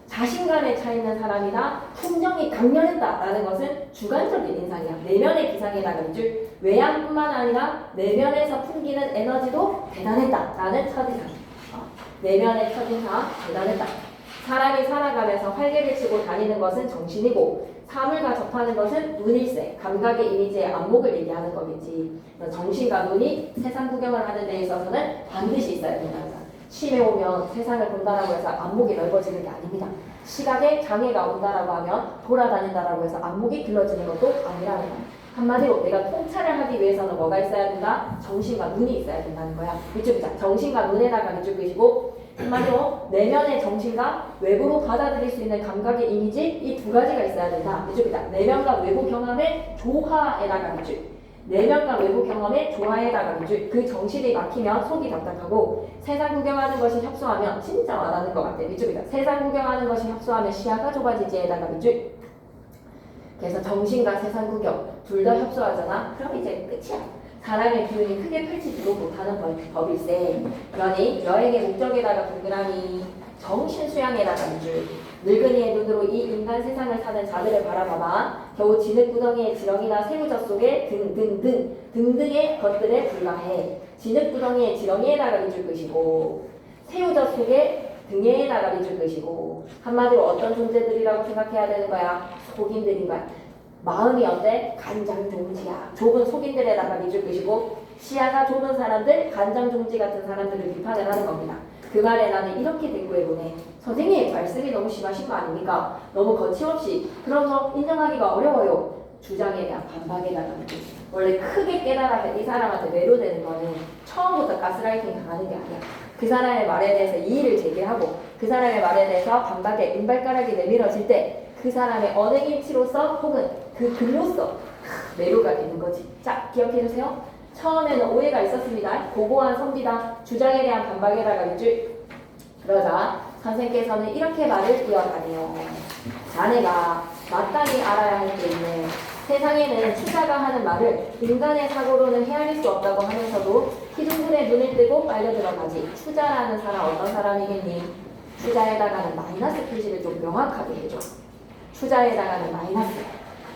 Speaker 1: 자신감에 차 있는 사람이다. 풍정이 강렬했다라는 것은 주관적인 인상이야. 내면의 기상에다가 밑줄. 외향뿐만 아니라 내면에서 풍기는 에너지도 대단했다라는 첫인상. 내면의 첫인상 대단했다. 사람이 살아가면서 활개를 치고 다니는 것은 정신이고 사물과 접하는 것은 눈일세, 감각의 이미지의 안목을 얘기하는 거겠지. 정신과 눈이 세상 구경을 하는 데 있어서는 반드시 있어야 된다는 거야. 치매 오면 세상을 본다라고 해서 안목이 넓어지는 게 아닙니다. 시각에 장애가 온다라고 하면 돌아다닌다라고 해서 안목이 길러지는 것도 아니라는 거야. 한마디로 내가 통찰을 하기 위해서는 뭐가 있어야 된다? 정신과 눈이 있어야 된다는 거야. 밑줄이자. 정신과 눈에다가 밑줄 끄시고 한마디로 내면의 정신과 외부로 받아들일 수 있는 감각의 이미지 이 두 가지가 있어야 된다. 밑줄이자. 내면과 외부 경험의 조화에다가 밑줄. 내면과 외부 경험의 조화에다가 밑줄. 그 정신이 막히면 속이 답답하고 세상 구경하는 것이 협소하면 진짜 와닿는 것 같아. 밑줄이자. 세상 구경하는 것이 협소하면 시야가 좁아지지에다가 밑줄. 그래서 정신과 세상 구경 둘 다 협소하잖아. 그럼 이제 끝이야. 사람의 기운이 크게 펼치지도 못하는 법일세. 그러니 여행의 목적에다가 동그라미, 정신 수양에다가 밑줄. 늙은이의 눈으로 이 인간 세상을 사는 자들을 바라봐봐. 겨우 진흙구덩이의 지렁이나 새우젓 속에 등등의 것들에 불과해. 진흙구덩이의 지렁이에다가 밑줄 끄시고 새우젓 속에 등에다가 밑줄 끄시고 한마디로 어떤 존재들이라고 생각해야 되는 거야? 속인들인 거야. 마음이 어때? 간장종지야. 좁은 속인들에다가 밑줄 끄시고 시야가 좁은 사람들, 간장종지 같은 사람들을 비판을 하는 겁니다. 그 말에 나는 이렇게 대꾸해보네. 선생님 말씀이 너무 심하신 거 아닙니까? 너무 거침없이 그런 거 인정하기가 어려워요. 주장에 대한 반박에다가 밑줄. 원래 크게 깨달아서 이 사람한테 매료되는 거는 처음부터 가스라이팅 당하는 게 아니야. 그 사람의 말에 대해서 이의를 제기하고 그 사람의 말에 대해서 반박에 은발가락이 내밀어질 때 그 사람의 언행일치로서 혹은 그 글로서 매료가 되는 거지. 자, 기억해주세요. 처음에는 오해가 있었습니다. 고고한 선비다. 주장에 대한 반박에다가 밑줄. 그러자 선생께서는 이렇게 말을 이어가네요. 자네가 마땅히 알아야 할 게 있네. 세상에는 추자가 하는 말을 인간의 사고로는 헤아릴 수 없다고 하면서도 기둥군의 눈을 뜨고 빨려 들어가지. 추자라는 사람 어떤 사람이겠니? 추자에다가는 마이너스 표시를 좀 명확하게 해줘. 추자에다가는 마이너스.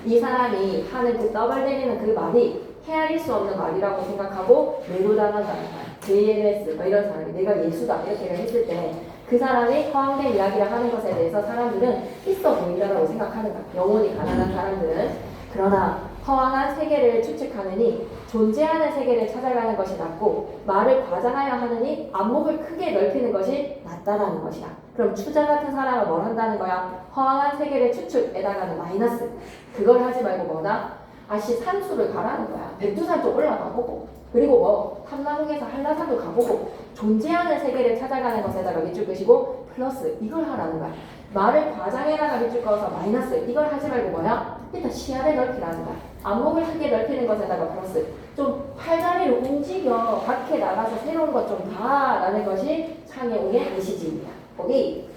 Speaker 1: 이 사람이 하는 그 떠벌내리는 그 말이 헤아릴 수 없는 말이라고 생각하고 매도당한다는 말. JLS 뭐 이런 사람이 내가 예수다 이렇게 했을 때 그 사람이 허황된 이야기를 하는 것에 대해서 사람들은 있어 보인다라고 생각하는 거야. 영혼이 가난한 사람들은. 그러나 허황한 세계를 추측하느니 존재하는 세계를 찾아가는 것이 낫고 말을 과장하여 하느니 안목을 크게 넓히는 것이 낫다라는 것이야. 그럼 추자 같은 사람은 뭘 한다는 거야? 허황한 세계를 추측에다가는 마이너스. 그걸 하지 말고 뭐다? 아씨 산수를 가라는 거야. 백두산 쪽 올라가 보고 그리고 뭐 탐나무에서 한라산도 가보고 존재하는 세계를 찾아가는 것에다가 밑줄 끄시고 플러스 이걸 하라는 거야. 말을 과장에다가 밑줄 그어서 마이너스 이걸 하지 말고 뭐야? 일단 시야를 넓히라는 거야. 안목을 크게 넓히는 것에다가 플러스 좀 팔다리를 움직여 밖에 나가서 새로운 것 좀 봐라는 것이 창의용의 메시지입니다. 거기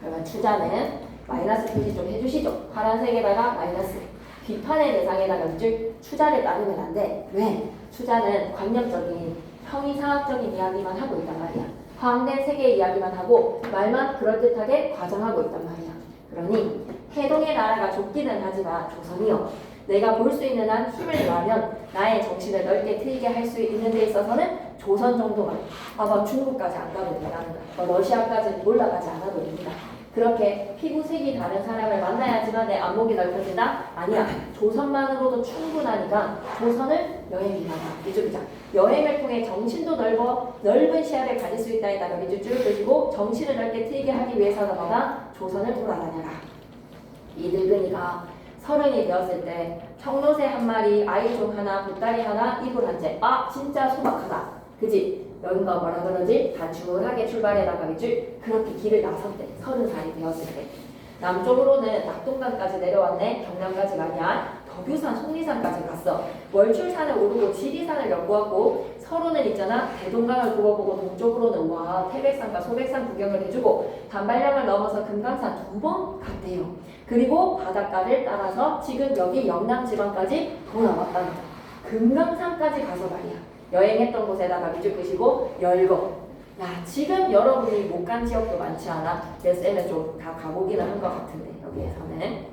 Speaker 1: 그러면 추자는 마이너스 표시 좀 해주시죠. 파란색에다가 마이너스 비판의 대상에다가 밑줄 추자를 따르면 안 돼. 왜? 추자는 관념적인 형이상학적인 이야기만 하고 있단 말이야. 허황된 세계 이야기만 하고 말만 그럴듯하게 과장하고 있단 말이야. 그러니 해동의 나라가 좁기는 하지만 조선이요. 내가 볼 수 있는 한 힘을 다하면 나의 정신을 넓게 트이게 할 수 있는 데 있어서는 조선 정도만. 막 중국까지 안 가도 된다는 거야. 러시아까지 올라가지 않아도 됩니다. 그렇게 피부색이 다른 사람을 만나야지만 내 안목이 넓혀진다? 아니야. 조선만으로도 충분하니까 조선을 여행이라고 밑줄이자. 여행을 통해 정신도 넓은 시야를 가질 수 있다에다가 밑줄 쭉 끄시고 정신을 넓게 트이게 하기 위해서는 뭐다? 조선을 돌아다녀라. 이 늙은이가 30이 되었을 때 청노새 한 마리, 아이 중 하나, 보따리 하나, 이불 한 채. 아 진짜 소박하다. 그지? 여긴가 뭐라 그러지? 단순하게 출발해다가 밑줄 그렇게 길을 나섰대. 30살이 되었을 때. 남쪽으로는 낙동강까지 내려왔네. 경남까지가 아니야. 덕유산, 속리산까지 갔어. 월출산을 오르고 지리산을 엮어왔고 서로는 있잖아. 대동강을 굽어보고 동쪽으로는 와 태백산과 소백산 구경을 해주고 단발령을 넘어서 금강산 2번 갔대요. 그리고 바닷가를 따라서 지금 여기 영남지방까지 돌아왔다는 거야. 금강산까지 가서 말이야. 여행했던 곳에다가 밑줄 끄시고 열거. 야 지금 여러분이 못 간 지역도 많지 않아? 내 쌤은 좀 다 가보기는 한 것 같은데 여기에서는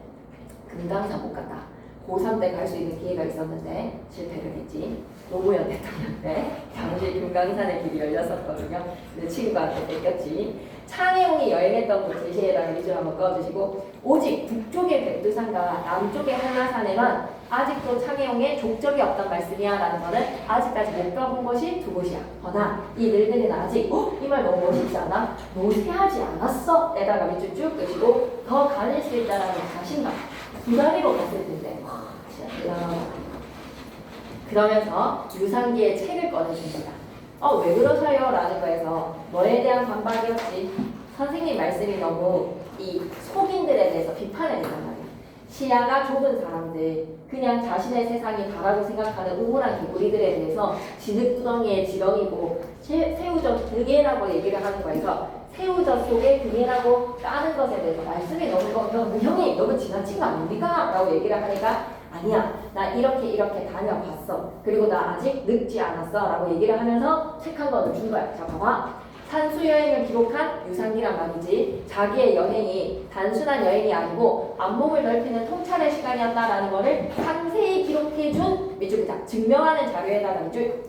Speaker 1: 금강산 못 갔다. 고3 때 갈 수 있는 기회가 있었는데 실패를 했지. 노무현 대통령 때 잠시 금강산의 길이 열렸었거든요. 근데 친구한테 뺏겼지. 창의용이 여행했던 곳 제시에다가 밑줄 한번 그어주시고 오직 북쪽의 백두산과 남쪽의 한라산에만 아직도 창의용의 족적이 없단 말씀이야 라는 거는 아직까지 못 가본 곳이 2곳이야. 허나 이 늙은이는 아직 이 말 너무 멋있지 않아? 노쇠하지 않았어? 에다가 밑줄 쭉 끄시고 더 가릴 수 있다는 자신감. 2다리로 갔을 텐데 와 진짜 대단하다. 그러면서 유산기의 책을 꺼내줍니다. 왜 그러셔요? 라는 거에서 뭐에 대한 반박이었지? 선생님 말씀이 너무 이 속인들에 대해서 비판을 했단 말이야. 시야가 좁은 사람들, 그냥 자신의 세상이 다라고 생각하는 우물한 개구리들에 대해서 진흙구덩이에 지렁이고 새우젓 등에라고 얘기를 하는 거에서 새우젓 속에 등에라고 까는 것에 대해서 말씀이 너무 형이 너무 지나친 거 아닙니까? 라고 얘기를 하니까 아니야 나 이렇게 다녀봤어. 그리고 나 아직 늙지 않았어 라고 얘기를 하면서 책 한 권을 준 거야. 자 봐봐. 산수여행을 기록한 유산기란 말이지. 자기의 여행이 단순한 여행이 아니고 안목을 넓히는 통찰의 시간이었다라는 것을 상세히 기록해준 밑줄기자 증명하는 자료에다가 밑줄.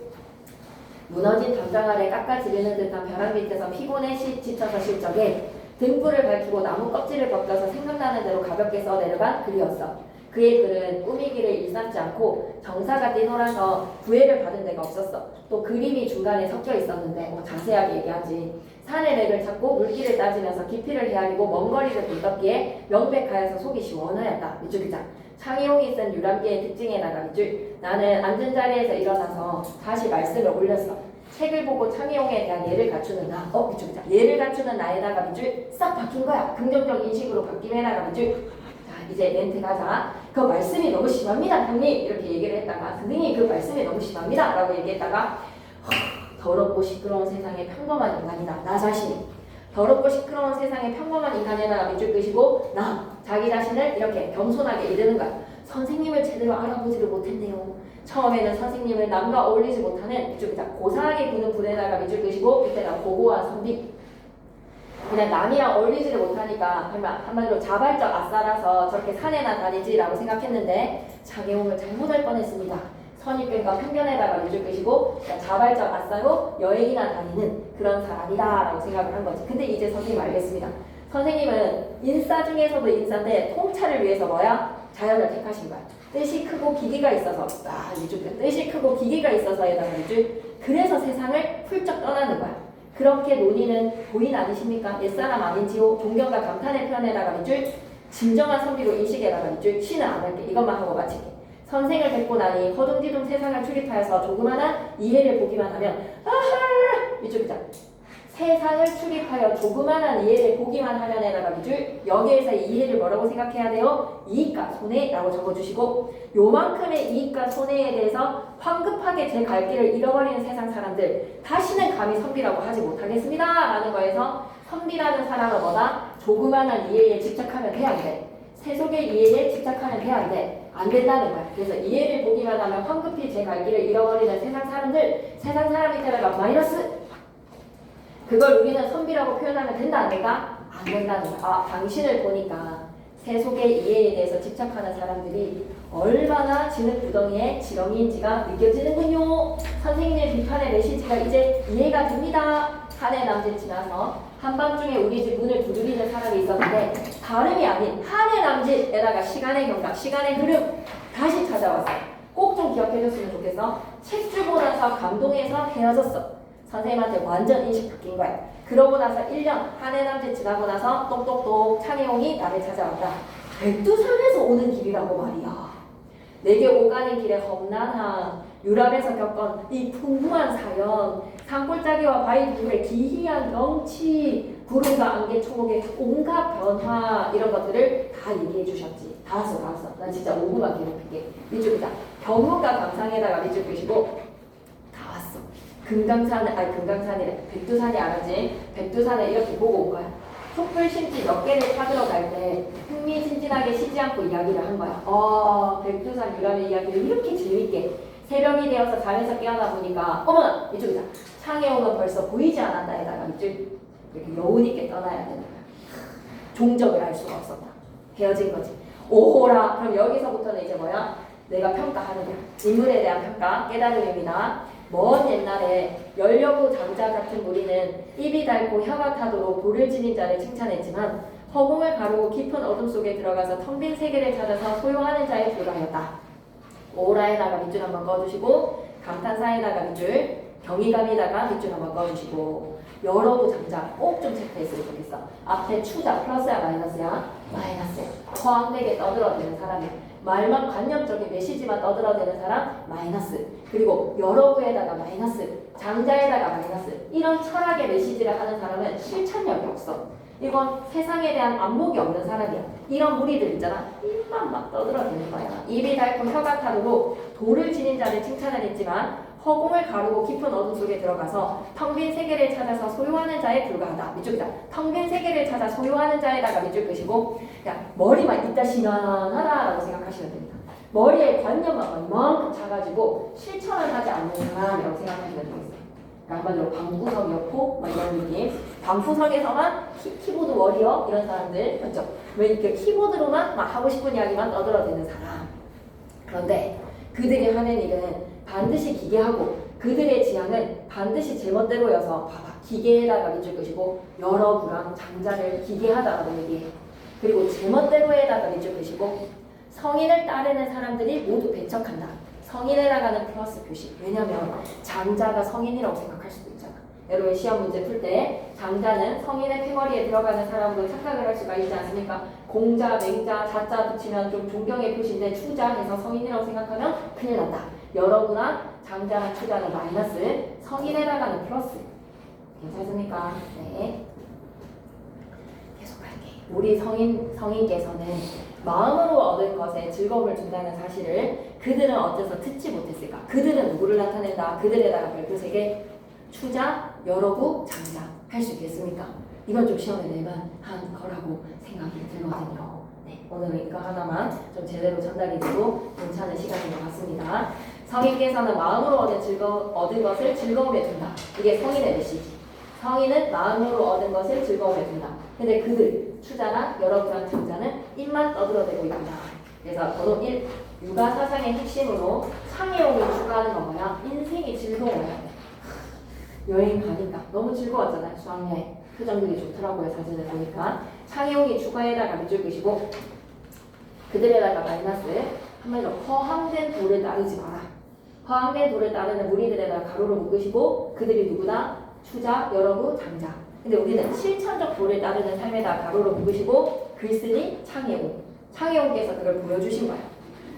Speaker 1: 무너진 담장 아래 깎아지르는 듯한 벼랑 밑에서 피곤해 지쳐서 실적에 등불을 밝히고 나무 껍질을 벗겨서 생각나는 대로 가볍게 써 내려간 글이었어. 그의 글은 꾸미기를 일삼지 않고 정사가 뛰놀아서 구애를 받은 데가 없었어. 또 그림이 중간에 섞여 있었는데 자세하게 얘기하지. 산의 맥을 찾고 물길을 따지면서 깊이를 헤아리고 먼 거리를 돌떴기에 명백하여서 속이 시원하였다. 밑줄 기자. 창의용이 쓴 유람기의 특징에다가 밑줄. 나는 앉은 자리에서 일어나서 다시 말씀을 올렸어. 책을 보고 창의용에 대한 예를 갖추는 나. 밑줄 기자. 예를 갖추는 나에다가 밑줄 싹 바뀐 거야. 긍정적 인식으로 바뀜에다가 밑줄. 이제 멘트 가자. 그 말씀이 너무 심합니다 선생님 이렇게 얘기를 했다가 선생님 그 말씀이 너무 심합니다 라고 얘기했다가 더럽고 시끄러운 세상에 평범한 인간이다. 나 자신이 더럽고 시끄러운 세상의 평범한 인간이라가 밑줄 끄시고 자기 자신을 이렇게 겸손하게 이르는 거야. 선생님을 제대로 알아보지를 못했네요. 처음에는 선생님을 남과 어울리지 못하는 밑줄 끄자. 고상하게 구는 분에다가 밑줄 끄시고 밑에다 고고한 선비. 그냥 남이랑 어울리지를 못하니까 한마디로 자발적 아싸라서 저렇게 산에나 다니지라고 생각했는데 장애웅을 잘못할 뻔했습니다. 선입견과 편견에다가 밑줄 끄시고 자발적 아싸로 여행이나 다니는 그런 사람이다라고 생각을 한 거지. 근데 이제 선생님 알겠습니다. 선생님은 인싸 중에서도 인싸인데 통찰을 위해서 뭐야? 자연을 택하신 거야. 뜻이 크고 기계가 있어서 밑줄 끄. 뜻이 크고 기계가 있어서에다가 밑줄. 그래서 세상을 훌쩍 떠나는 거야. 그렇게 논의는 본인 아니십니까? 옛사람 아닌지요? 존경과 감탄의 표현에다가 밑줄. 진정한 선비로 인식에다가 밑줄. 쉬는 안 할게. 이것만 하고 마칠게. 선생을 뵙고 나니 허둥지둥 세상을 출입하여서 조그마한 이해를 보기만 하면 아하! 밑줄 끄자. 세상을 출입하여 조그마한 이해를 보기만 하면에다가 밑줄. 여기에서 이해를 뭐라고 생각해야 돼요? 이익과 손해라고 적어주시고 요만큼의 이익과 손해에 대해서 황급하게 제 갈 길을 잃어버리는 세상 사람들 다시는 감히 선비라고 하지 못하겠습니다 라는 거에서 선비라는 사람은 뭐다? 조그마한 이해에 집착하면 돼 안 돼? 세속의 이해에 집착하면 돼 안 돼? 안 된다는 거야. 그래서 이해를 보기만 하면 황급히 제 갈 길을 잃어버리는 세상 사람들 세상 사람이 되다가 마이너스. 그걸 우리는 선비라고 표현하면 된다 안 된다? 안 된다는 거야. 당신을 보니까 세속의 이해에 대해서 집착하는 사람들이 얼마나 진흙구덩이에 지렁이인지가 느껴지는군요. 선생님의 비판의 메시지가 이제 이해가 됩니다. 한 해 남짓 지나서 한밤중에 우리 집 문을 두드리는 사람이 있었는데 다름이 아닌 한 해 남짓에다가 시간의 경과, 시간의 흐름 다시 찾아왔어요. 꼭 좀 기억해줬으면 좋겠어. 책 주고 나서 감동해서 헤어졌어. 선생님한테 완전 인식 바뀐 거야. 그러고 나서 1년 한 해 남짓 지나고 나서 똑똑똑 창혜용이 나를 찾아왔다. 백두산에서 오는 길이라고 말이야. 내게 오가는 길에 험난함, 유럽에서 겪은 이 풍부한 사연, 산골짜기와 바위부의 기이한 경치, 구름과 안개 초목의 온갖 변화 이런 것들을 다 얘기해 주셨지. 다 왔어. 난 진짜 5분만 기록할게. 밑줄 끄자. 경문과 감상에다가 밑줄 끄시고 다 왔어. 금강산이래. 백두산이 알았지? 백두산을 이렇게 보고 온 거야. 촛불심지 몇 개를 찾으러 갈 때 흥미진진하게 쉬지 않고 이야기를 한 거야. 백두산 유람의 이야기를 이렇게 재밌게 새벽이 되어서 잠에서 깨어나 보니까 어머나! 이쪽이다. 창혜홍은 벌써 보이지 않았다에다가 밑줄 이렇게 여운 있게 떠나야 되는 거야. 종적을 알 수가 없었다. 헤어진 거지. 오호라. 그럼 여기서부터는 이제 뭐야? 내가 평가하는 거야. 인물에 대한 평가, 깨달음입니다. 먼 옛날에 열려고 장자 같은 무리는 입이 닳고 혀가 타도록 돌을 지닌 자를 칭찬했지만 허공을 가르고 깊은 어둠 속에 들어가서 텅 빈 세계를 찾아서 소유하는 자에 불과하였다. 오라에다가 밑줄 한번 꺼주시고 감탄사에다가 밑줄, 경이감에다가 밑줄 한번 꺼주시고 여러부 장자 꼭 좀 체크했으면 좋겠어. 앞에 추자 플러스야 마이너스야? 마이너스야. 허황되게 떠들어대는 사람이 말만 관념적인 메시지만 떠들어대는 사람 마이너스. 그리고 여러부에다가 마이너스, 장자에다가 마이너스. 이런 철학의 메시지를 하는 사람은 실천력이 없어. 이건 세상에 대한 안목이 없는 사람이야. 이런 무리들 있잖아. 입만 막 떠들어대는 거야. 입이 닳고 혀가 타도록 돌을 지닌 자를 칭찬을 했지만 허공을 가르고 깊은 어둠 속에 들어가서 텅 빈 세계를 찾아서 소유하는 자에 불과하다. 밑줄이다. 텅 빈 세계를 찾아 소유하는 자에다가 밑줄 끄시고 그냥 머리만 있다 시원하다라고 생각하시면 됩니다. 머리에 관념만 이만큼 차가지고 실천을 하지 않는 사람이라고 생각하시면 되겠어요. 그러니까 한마디로 방구석 여포 막 이런 느낌. 방구석에서만 키보드 워리어 이런 사람들 맞죠? 왜 이렇게 키보드로만 막 하고 싶은 이야기만 떠들어대는 사람. 그런데 그들이 하는 일은 반드시 기계하고 그들의 지향은 반드시 제멋대로여서 봐봐. 기계에다가 밑줄 끄시고 여러부랑 장자를 기계하다라고 얘기해. 그리고 제멋대로에다가 밑줄 끄시고 성인을 따르는 사람들이 모두 배척한다. 성인에다가는 플러스 표시. 왜냐면 장자가 성인이라고 생각할 수도 있잖아. 여러분 시험 문제 풀 때 장자는 성인의 패거리에 들어가는 사람으로 착각을 할 수가 있지 않습니까? 공자, 맹자, 자자 붙이면 좀 존경의 표시인데 추자 해서 성인이라고 생각하면 큰일 난다. 여러분랑 장자랑 추자는 마이너스, 성인에다가는 플러스. 괜찮습니까? 네. 계속 할게. 우리 성인께서는 마음으로 얻은 것에 즐거움을 준다는 사실을 그들은 어째서 듣지 못했을까? 그들은 누구를 나타낸다? 그들에다가 별표 3개, 추자, 여러부, 장자 할 수 있겠습니까? 이건 좀 시험에 낼만 한 거라고 생각이 들거든요. 네, 오늘은 이거 하나만 좀 제대로 전달이 되고 괜찮은 시간인 것 같습니다. 성인께서는 마음으로 얻은 것을 즐거움에 둔다. 이게 성인의 메시지. 성인은 마음으로 얻은 것을 즐거움에 둔다. 근데 그들, 추자나 여러분한 장자는 입만 떠들어대고 있다. 그래서 번호 1, 육아 사상의 핵심으로 상해용이 추구하는 건 뭐야? 인생이 즐거워요. 여행 가니까 너무 즐거웠잖아요. 수학여행. 표정들이 좋더라고요. 사진을 보니까. 상해용이 추가에다가 밑줄 그시고 그들에다가 마이너스 한마디로 허황된 도를 따르지 마라. 허황된 도를 따르는 무리들에다가 가로로 묶으시고 그들이 누구나 추자, 여러분, 장자. 근데 우리는 실천적 도를 따르는 삶에다 가로로 묶으시고 글쓰기 창해용. 창해용께서 그걸 보여주신 거예요.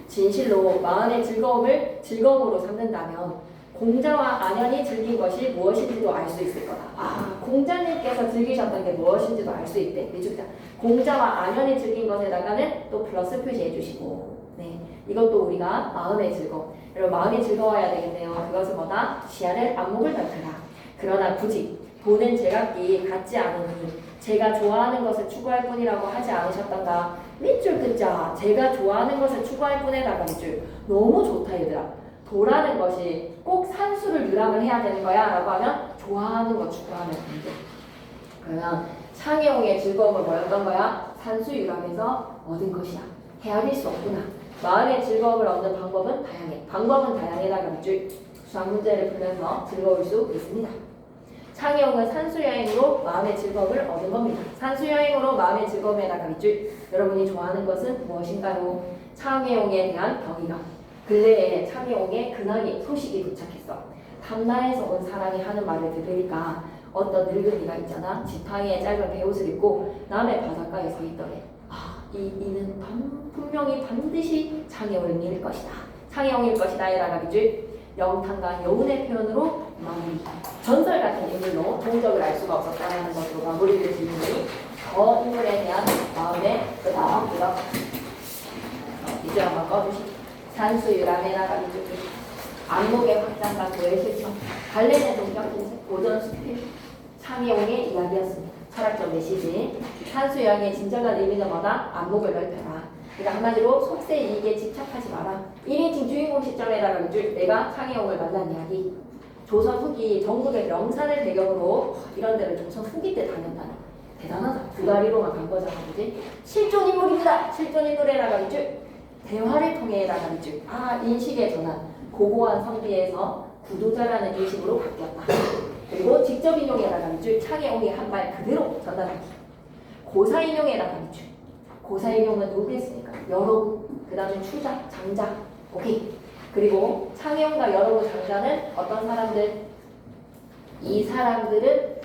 Speaker 1: 진실로 마음의 즐거움을 즐거움으로 삼는다면 공자와 안현이 즐긴 것이 무엇인지도 알 수 있을 거다. 아, 공자님께서 즐기셨던 게 무엇인지도 알 수 있대. 미축자. 공자와 안현이 즐긴 것에다가는 또 플러스 표시해 주시고. 네, 이것도 우리가 마음의 즐거움. 여러분 마음이 즐거워야 되겠네요. 그것은 뭐다? 시야를 안목을 넓혀라. 그러나 굳이 돈은 제각기 같지 않으니 제가 좋아하는 것을 추구할 뿐이라고 하지 않으셨던가. 밑줄 긋자. 제가 좋아하는 것을 추구할 뿐에다가 밑줄. 너무 좋다 얘들아. 도라는 것이 꼭 산수를 유람을 해야 되는 거야 라고 하면 좋아하는 거 추구하면 안 돼. 그러면 창해용의 즐거움은 뭐였던 거야? 산수 유람에서 얻은 것이야. 헤아릴 수 없구나. 마음의 즐거움을 얻는 방법은 다양해. 방법은 다양해다가 밑줄. 수학 문제를 풀면서 즐거울 수 있습니다. 창해용은 산수여행으로 마음의 즐거움을 얻은 겁니다. 산수여행으로 마음의 즐거움에다가 밑줄. 여러분이 좋아하는 것은 무엇인가요? 창해용에 대한 경이감. 근래에 창해용에 근황이 소식이 도착했어. 탐나에서 온 사람이 하는 말을 들으니까 어떤 늙은이가 있잖아. 지팡이에 짧은 베옷을 입고 남해 바닷가에 서 있더래. 아, 이는 분명히 반드시 창해용일 것이다. 창해용일 것이다. 에다가 밑줄. 영탄과 여운의 표현으로 마무리. 전설 같은 인물로 동적을 알 수가 없었다는 것으로 마무리를 짓는니 저 인물에 대한 마음의 끄덕끄덕. 이제 한번 꺼주시죠. 산수유람에다가 밑줄. 안목의 확장과 그의 실천. 갈래는 동격인생, 오전 수필. 창해용의 이야기였습니다. 철학적 메시지. 산수여행의 진정한 의미는 뭐다? 안목을 넓혀라. 그러니까 한마디로 속세 이익에 집착하지 마라. 1인칭 주인공 시점에다가 밑줄. 내가 창해용을 만난 이야기. 조선 후기 전국의 명산을 배경으로 이런 데를 조선 후기 때 다녔다니. 대단하다. 두 다리로만 간 거잖아. 그지? 실존 인물입니다. 실존 인물에다가 밑줄. 대화를 통해다가 밑줄. 아, 인식의 전환. 고고한 성비에서 구도자라는 인식으로 바뀌었다. 그리고 직접 인용에다가 밑줄. 창해용이 한 말 그대로 전달하기. 고사 인용에다가 밑줄. 고사 인용은 누구 했으니까? 여러분. 그 다음에 추자, 장자. 오케이. 그리고 창해용과 여러분 장자는 어떤 사람들? 이 사람들은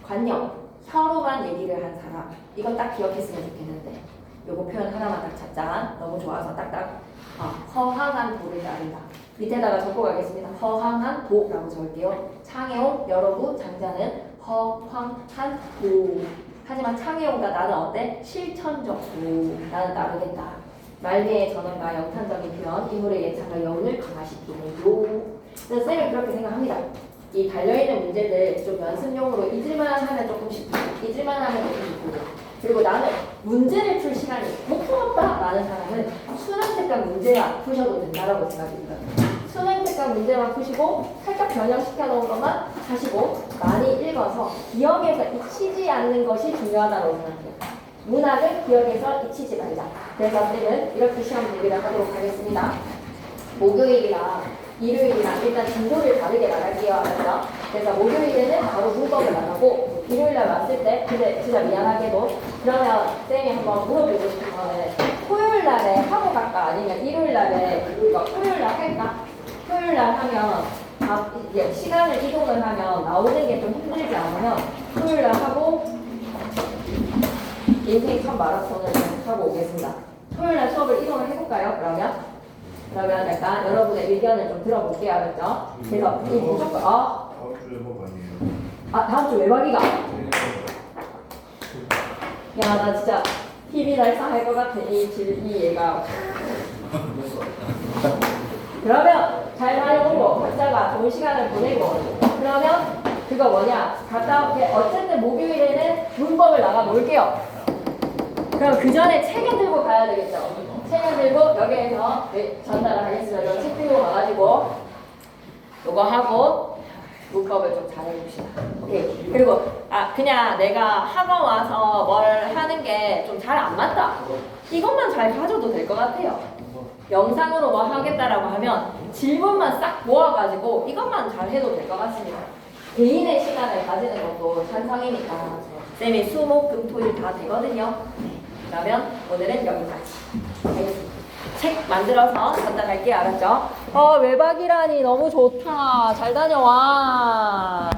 Speaker 1: 관념, 혀로만 얘기를 한 사람. 이건 딱 기억했으면 좋겠는데. 요거 표현 하나만 딱 찾자. 너무 좋아서 딱딱. 허황한 도를 따른다. 밑에다가 적고 가겠습니다. 허황한 도라고 적을게요. 창해용, 여러분, 장자는 허황한 도. 하지만 창해용과 나는 어때? 실천적 도. 나는 따르겠다. 말미의 전언과 영탄적인 표현, 인물의 예찬과 여운을 강화시키는 요. 그래서 쌤은 그렇게 생각합니다. 이 달려있는 문제들 좀 연습용으로 잊을만 하면 조금씩 푸고, 잊을만 하면 조금씩 푸고. 그리고 나는 문제를 풀 시간이 못 풀었다 라는 사람은 수능 특강 문제만 푸셔도 된다라고 생각이 들어요. 수능 특강 문제만 푸시고 살짝 변형시켜 놓은 것만 하시고 많이 읽어서 기억에서 잊히지 않는 것이 중요하다고 생각해요. 문학을 기억에서 잊히지 말자. 그래서 쌤은 이렇게 시험 대비를 하도록 하겠습니다. 목요일이랑 일요일이랑 일단 진도를 다르게 나갈게요. 알았죠? 그래서 목요일에는 바로 문법을 나가고 일요일날 왔을 때 근데 진짜 미안하게도 그러면 쌤이 한번 물어보고 싶은 거는 토요일날에 하고 갈까? 아니면 일요일날에 이거 토요일날 할까? 토요일날 하면 이제 시간을 이동을 하면 나오는 게 좀 힘들지 않으면 토요일날 하고 인생 첫 마라톤을 하고 오겠습니다. 토요일날 수업을 이동을 해볼까요? 그러면 일단 여러분의 의견을 좀 들어볼게요. 알았죠? 그래서 이 무조건
Speaker 2: 다음 주 회복 아니에요?
Speaker 1: 다음 주 외박이가 야 나 진짜 힘이 날싸할 것 같아. 이 얘가 그러면 잘 다녀보고 각자가 좋은 시간을 보내고 그러면 그거 뭐냐? 갔다 올게. 어쨌든 목요일에는 문법을 나가 놓을게요. 그럼 그 전에 책을 들고 가야 되겠죠. 책을 들고 여기에서 전달을 하겠습니다. 그럼 책 들고 가가지고 요거 하고 문법을 좀 잘해봅시다. 오케이. 그리고 그냥 내가 학원 와서 뭘 하는 게 좀 잘 안 맞다. 이것만 잘 가져도 될 것 같아요. 영상으로 뭐 하겠다라고 하면 질문만 싹 모아가지고 이것만 잘 해도 될 것 같습니다. 개인의 시간을 가지는 것도 찬성이니까 쌤이 수, 목, 금, 토, 일 다 되거든요. 그러면 오늘은 여기까지. 알겠습니다. 책 만들어서 전달할게요. 알았죠? 외박이라니 너무 좋다. 잘 다녀와.